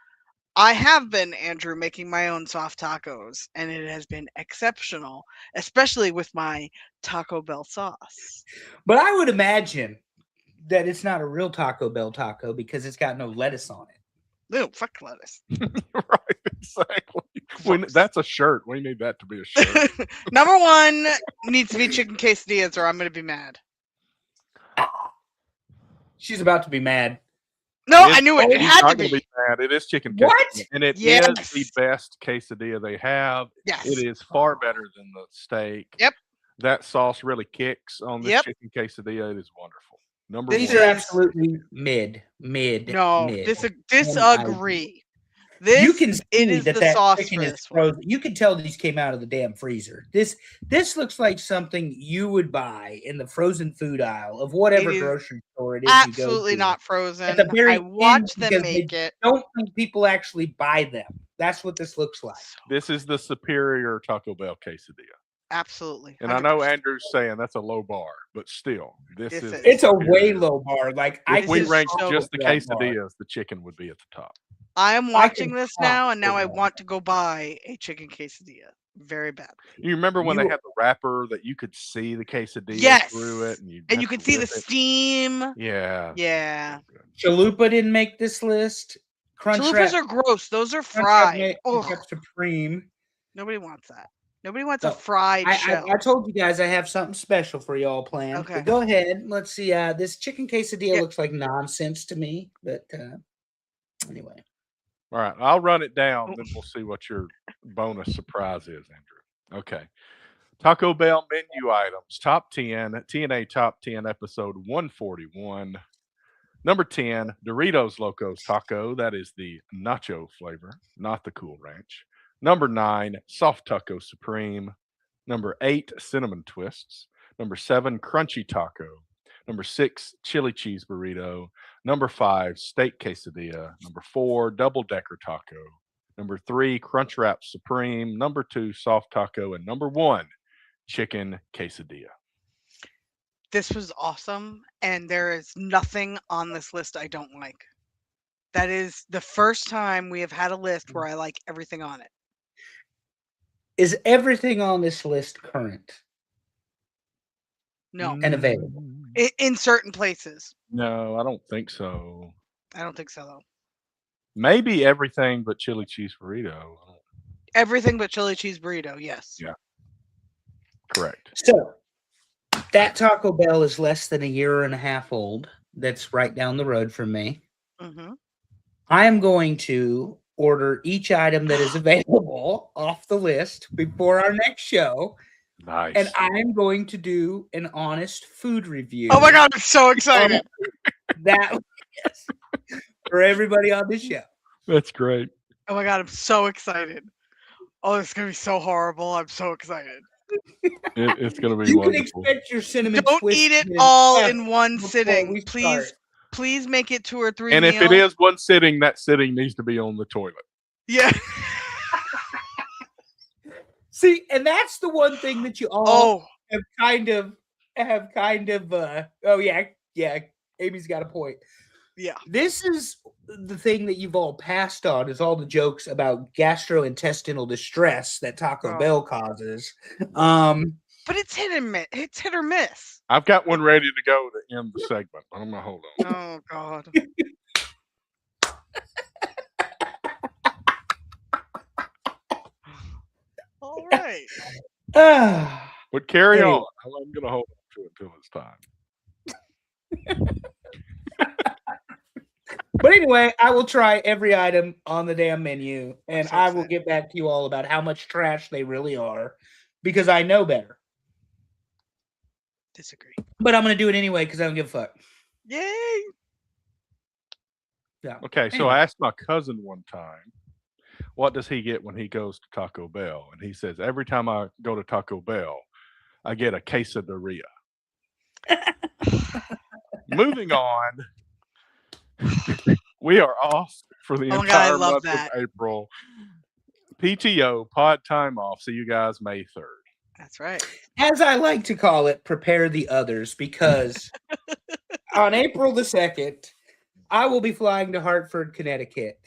I have been, Andrew, making my own soft tacos, and it has been exceptional, especially with my Taco Bell sauce. But I would imagine that it's not a real Taco Bell taco because it's got no lettuce on it. No, fuck lettuce. Right, exactly. That's a shirt. We need that to be a shirt. Number 1 needs to be chicken quesadillas, or I'm going to be mad. She's about to be mad. No, I knew it. It had to be. Mad. It is chicken quesadilla. What? And it is the best quesadilla they have. Yes. It is far better than the steak. Yep. That sauce really kicks on this chicken quesadilla. It is wonderful. Number These 1. are absolutely mid. No, mid. Disagree. You can see that sauce chicken is frozen. You can tell these came out of the damn freezer. This looks like something you would buy in the frozen food aisle of whatever grocery store it is. Absolutely not frozen. At the very I watched them make it. Don't think people actually buy them. That's what this looks like. This is the superior Taco Bell quesadilla. Absolutely. 100%. And I know Andrew's saying that's a low bar, but still, it's a way low bar. Like if we rank just the quesadillas, the chicken would be at the top. I am watching this now, and now I want to go buy a chicken quesadilla. Very bad. You remember when they had the wrapper that you could see the quesadilla through it, and you could see the steam. Yeah. Yeah. Chalupa didn't make this list. Chalupas are gross. Those are fried. Supreme. Nobody wants that. Nobody wants a fried shell. I told you guys I have something special for y'all planned. Okay. But go ahead. Let's see. This chicken quesadilla looks like nonsense to me, but anyway. All right, I'll run it down, then we'll see what your bonus surprise is, Andrew. Okay. Taco Bell menu items, top 10, TNA Top 10, episode 141. Number 10, Doritos Locos Taco. That is the nacho flavor, not the Cool Ranch. Number 9, Soft Taco Supreme. Number 8, Cinnamon Twists. Number 7, Crunchy Taco. Number 6, chili cheese burrito. Number 5, steak quesadilla. Number 4, double decker taco. Number 3, Crunchwrap Supreme. Number 2, soft taco. And number 1, chicken quesadilla. This was awesome, and there is nothing on this list I don't like. That is the first time we have had a list where I like everything on it. Is everything on this list current? No. And available? In certain places. No, I don't think so. I don't think so, though. Maybe everything but chili cheese burrito. Everything but chili cheese burrito, yes. Yeah. Correct. So, that Taco Bell is less than a year and a half old. That's right down the road from me. Mm-hmm. I am going to order each item that is available off the list before our next show. Nice. And I'm going to do an honest food review. Oh my God, I'm so excited. That for everybody on the show. That's great. Oh my God, I'm so excited. Oh, it's going to be so horrible. I'm so excited. It's going to be You wonderful. can expect your cinnamon Don't twist eat it in all F in one before sitting. we Please, start. please make it 2 or 3 And meals. if it is one sitting, that sitting needs to be on the toilet. Yeah. See, and that's the one thing that you all have kind of oh yeah, Amy's got a point. Yeah. This is the thing that you've all passed on is all the jokes about gastrointestinal distress that Taco Bell causes. But it's hit and miss. It's hit or miss. I've got one ready to go to end the segment. I'm gonna hold on. Oh God. All right. But carry Hey. on. I'm gonna hold on to it until it's time. But anyway, I will try every item on the damn menu, and so I will excited. get back to you all about how much trash they really are, because I know better. Disagree. But I'm going to do it anyway because I don't give a fuck. Yay. Yeah. Okay, so I asked my cousin one time, what does he get when he goes to Taco Bell? And he says, every time I go to Taco Bell, I get a quesadilla. Moving on. We are off for the Oh my God, entire I love month that. of April. PTO, pod time off. See you guys May 3rd. That's right. As I like to call it, prepare the others, because on April the 2nd, I will be flying to Hartford, Connecticut.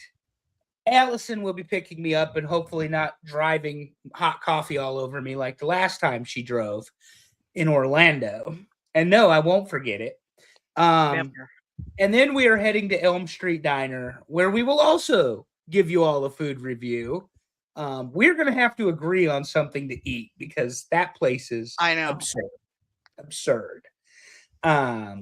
Allison will be picking me up and hopefully not driving hot coffee all over me like the last time she drove in Orlando. And no, I won't forget it. Never. And then we are heading to Elm Street Diner, where we will also give you all a food review. We're going to have to agree on something to eat because that place is absurd. Yeah,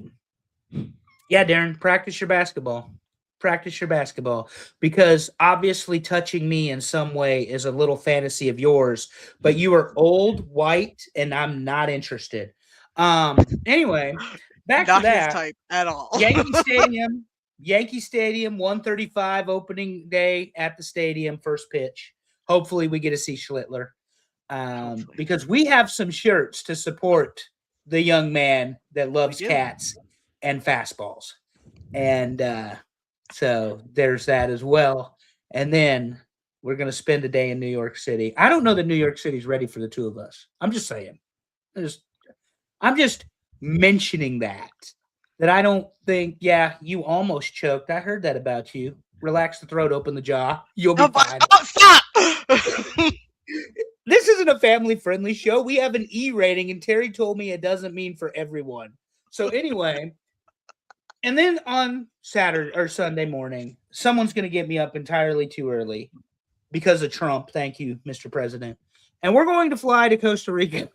Darren, practice your basketball. Practice your basketball, because obviously touching me in some way is a little fantasy of yours, but you are old, white, and I'm not interested. Anyway, back Not to that. his type at all. Yankee Stadium, 1:35 opening day at the stadium, first pitch. Hopefully we get to see Schlittler, because we have some shirts to support the young man that loves cats and fastballs. And so there's that as well. And then we're going to spend a day in New York City. I don't know that New York City's ready for the two of us. I'm just saying. I'm just mentioning that I don't think, you almost choked. I heard that about you. Relax the throat, open the jaw. You'll be fine. Stop! This isn't a family-friendly show. We have an E rating, and Terry told me it doesn't mean for everyone. So anyway, and then on Saturday or Sunday morning, someone's going to get me up entirely too early because of Trump. Thank you, Mr. President. And we're going to fly to Costa Rica,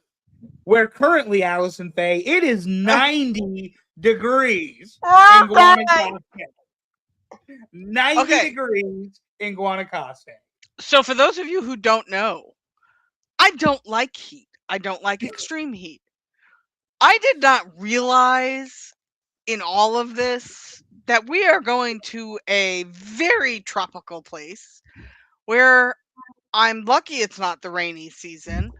where currently, Allison Faye, it is 90 degrees in Guanacaste. 90 degrees in Guanacaste. So for those of you who don't know, I don't like heat. I don't like extreme heat. I did not realize in all of this that we are going to a very tropical place where I'm lucky it's not the rainy season.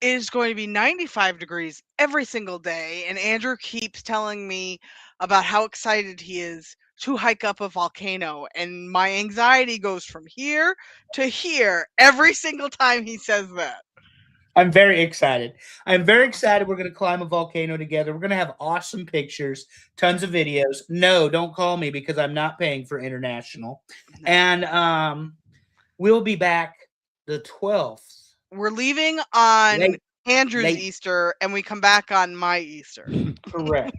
it is going to be 95 degrees every single day. And Andrew keeps telling me about how excited he is to hike up a volcano. And my anxiety goes from here to here every single time he says that. I'm very excited. I'm very excited. We're going to climb a volcano together. We're going to have awesome pictures, tons of videos. No, don't call me because I'm not paying for international. No. And we'll be back the 12th. We're leaving on Andrew's Easter, and we come back on my Easter. Correct.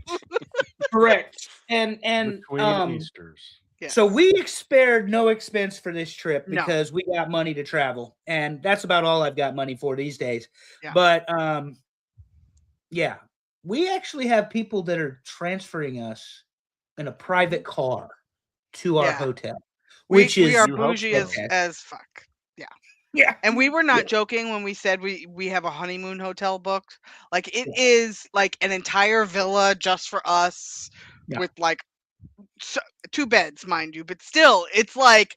Correct. And between Easters. Yes. So we spared no expense for this trip because we got money to travel, and that's about all I've got money for these days. Yeah. But yeah, we actually have people that are transferring us in a private car to our hotel, which we are bougie as fuck. Yeah. Yeah. And we were not joking when we said we have a honeymoon hotel booked. Like it is like an entire villa just for us with like 2 beds, mind you, but still, it's like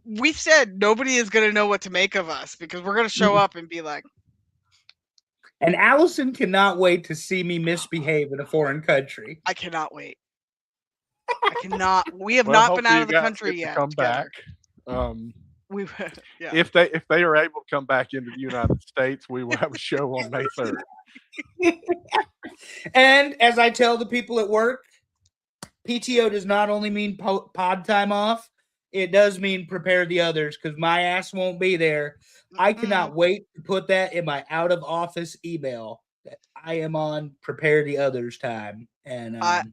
we said nobody is going to know what to make of us because we're going to show up and be like. And Allison cannot wait to see me misbehave in a foreign country. I cannot wait. I cannot. We have not been out of the country yet. Come back. If they are able to come back into the United States, we will have a show on May 3rd. And as I tell the people at work, PTO does not only mean pod time off, it does mean prepare the others because my ass won't be there. I cannot wait to put that in my out of office email that I am on prepare the others time. And I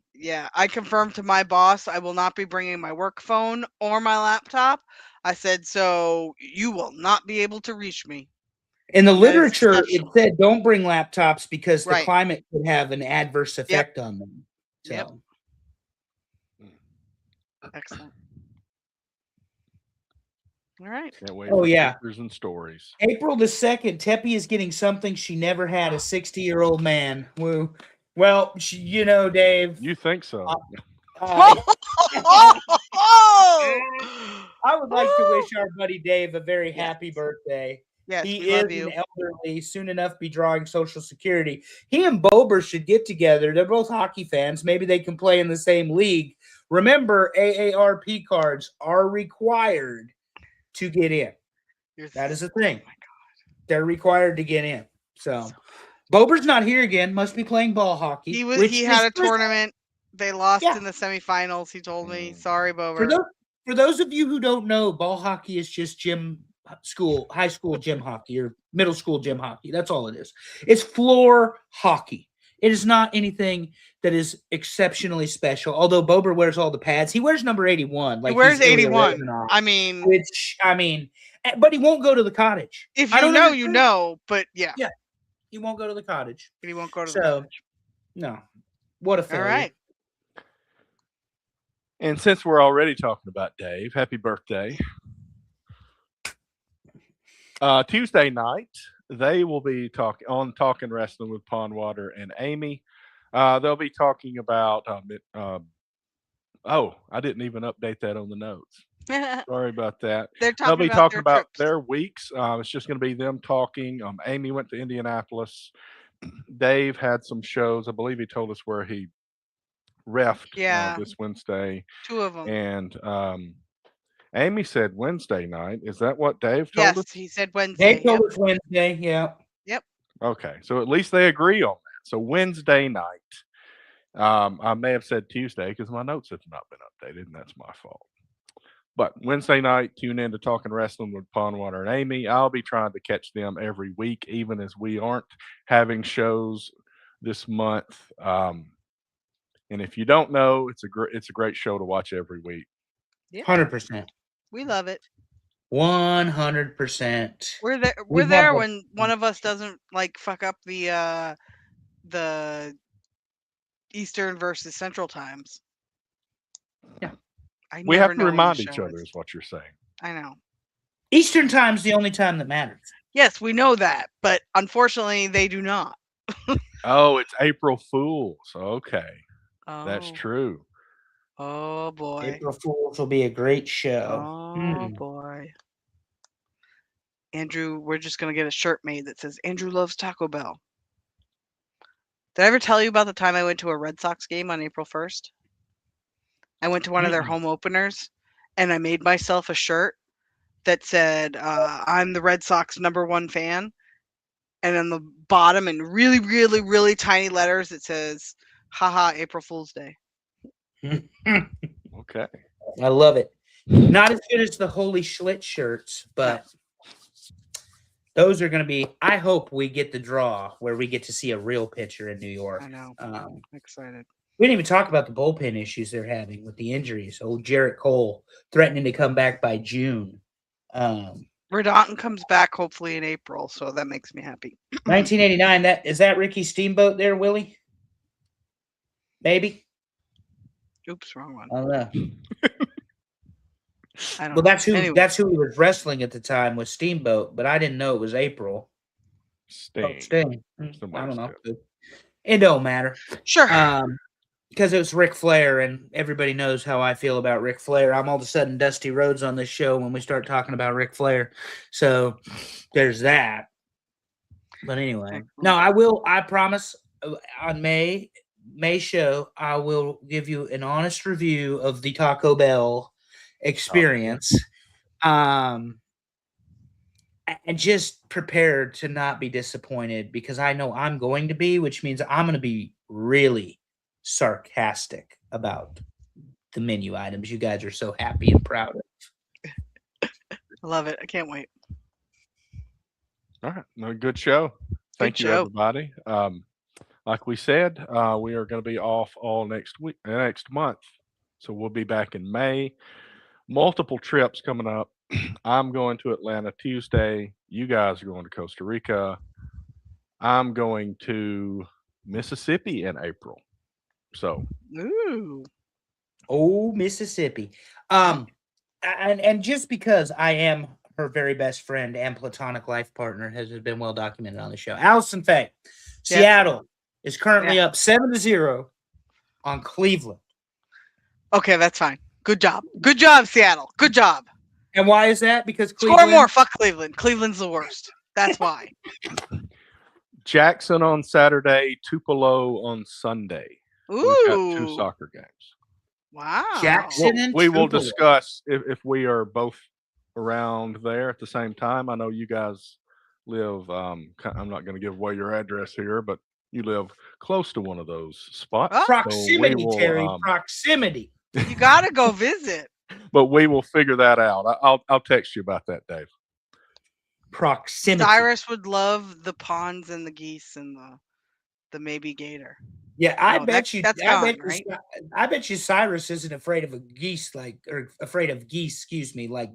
confirmed to my boss I will not be bringing my work phone or my laptop. I said, so you will not be able to reach me. In the literature, it said don't bring laptops because the climate could have an adverse effect on them. So. Yep. Excellent. All right. Oh, yeah. Pictures and stories. April the 2nd, Teppy is getting something she never had, a 60-year-old man. Woo. Well, you know, Dave. You think so? I would like to wish our buddy Dave a very happy birthday. Yes, he is an elderly, soon enough be drawing Social Security. He and Bober should get together. They're both hockey fans. Maybe they can play in the same league. Remember, AARP cards are required to get in. That is a thing. Oh my God. They're required to get in. So Bober's not here again. Must be playing ball hockey. He had a tournament. They lost in the semifinals. He told me. Sorry, Bober. For those of you who don't know, ball hockey is just high school gym hockey or middle school gym hockey. That's all it is. It's floor hockey. It is not anything that is exceptionally special. Although Bober wears all the pads, he wears number 81. Like he wears 81. But he won't go to the cottage. If you know, you know. But yeah, he won't go to the cottage. He won't go to the cottage. No, what a failure. All right. And since we're already talking about Dave, happy birthday. Tuesday night, they will be talking wrestling with Pondwater and Amy. They'll be talking about I didn't even update that on the notes. Sorry about that. They'll be talking about their weeks. It's just going to be them talking. Amy went to Indianapolis. Dave had some shows. I believe he told us where he reffed this Wednesday. 2 of them. And Amy said Wednesday night. Is that what Dave told us? Yes, he said Wednesday. Dave told us Wednesday, yeah. Yep. Okay, so at least they agree on that. So Wednesday night. I may have said Tuesday because my notes have not been updated, and that's my fault. But Wednesday night, tune in to Talking Wrestling with Pondwater and Amy. I'll be trying to catch them every week, even as we aren't having shows this month. And if you don't know, it's a great show to watch every week. 100%. We love it. 100%. We're there when one of us doesn't fuck up the Eastern versus Central times. Yeah. We have to remind each other is what you're saying. I know. Eastern time's the only time that matters. Yes, we know that, but unfortunately they do not. Oh, it's April Fools. Okay. Oh. That's true. Oh boy. April Fools will be a great show. Oh boy. Andrew, we're just going to get a shirt made that says Andrew loves Taco Bell. Did I ever tell you about the time I went to a Red Sox game on April 1st? I went to one of their home openers, and I made myself a shirt that said, I'm the Red Sox #1 fan. And on the bottom, in really, really, really tiny letters, it says, haha, April Fool's Day. Okay. I love it. Not as good as the Holy Schlitz shirts, but those are going to be, I hope we get the draw where we get to see a real pitcher in New York. I know. I'm excited. We didn't even talk about the bullpen issues they're having with the injuries. Old Jarrett Cole threatening to come back by June. Rodon comes back hopefully in April, so that makes me happy. 1989, is that Ricky Steamboat there, Willie? Maybe? Oops, wrong one. I don't know. I don't Well, know. That's who he was wrestling at the time, was Steamboat, but I didn't know it was April. Sting. Oh, Sting. I don't know. It don't matter. Sure. Because it was Ric Flair, and everybody knows how I feel about Ric Flair. I'm all of a sudden Dusty Rhodes on this show when we start talking about Ric Flair. So there's that. But anyway, no, I promise on May show, I will give you an honest review of the Taco Bell experience. And just prepared to not be disappointed, because I know I'm going to be, which means I'm going to be really sarcastic about the menu items you guys are so happy and proud of. I love it. I can't wait. All right. No, good show. Thank you, everybody. Like we said, we are going to be off all next month. So we'll be back in May. Multiple trips coming up. I'm going to Atlanta Tuesday. You guys are going to Costa Rica. I'm going to Mississippi in April. So, Mississippi. And just because I am her very best friend and platonic life partner, has been well documented on the show. Allison Faye, Seattle is currently up 7-0 on Cleveland. Okay, that's fine. Good job. Good job, Seattle. Good job. And why is that? Because Cleveland... Score more. Fuck Cleveland. Cleveland's the worst. That's why. Jackson on Saturday, Tupelo on Sunday. Ooh. We've got 2 soccer games. Wow. Jackson and we will Tupelo. discuss if we are both around there at the same time. I know you guys live, I'm not going to give away your address here, but you live close to one of those spots. Proximity, so Terry. Proximity. You got to go visit. But we will figure that out. I'll text you about that, Dave. Proximity. Cyrus would love the ponds and the geese and the maybe gator. Yeah, I bet you Cyrus isn't afraid of geese like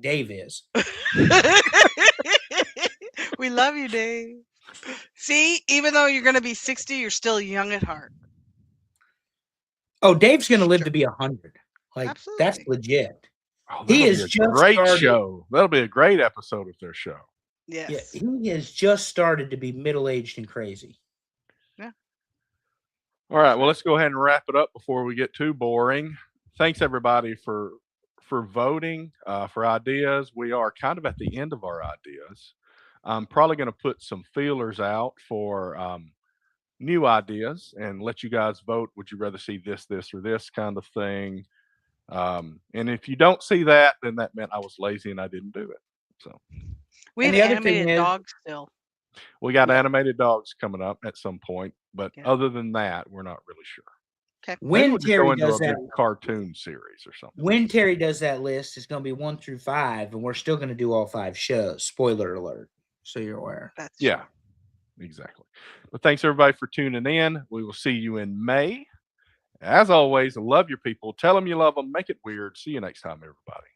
Dave is. We love you, Dave. See, even though you're going to be 60, you're still young at heart. Oh, Dave's going to live to be 100. Like, absolutely. That's legit. Oh, he is just great show. That'll be a great episode of their show. Yes. Yeah, he has just started to be middle-aged and crazy. Yeah. All right. Well, let's go ahead and wrap it up before we get too boring. Thanks, everybody, for voting, for ideas. We are kind of at the end of our ideas. I'm probably going to put some feelers out for new ideas and let you guys vote. Would you rather see this, or this kind of thing? And if you don't see that, then that meant I was lazy and I didn't do it. So we have animated dogs still. We got animated dogs coming up at some point, but other than that, we're not really sure. Okay. When Terry does that cartoon series or something. When Terry does that list, it's going to be 1 through 5, and we're still going to do all 5 shows. Spoiler alert, so you're aware. That's true. Exactly. But thanks everybody for tuning in. We will see you in May. As always, love your people. Tell them you love them. Make it weird. See you next time, everybody.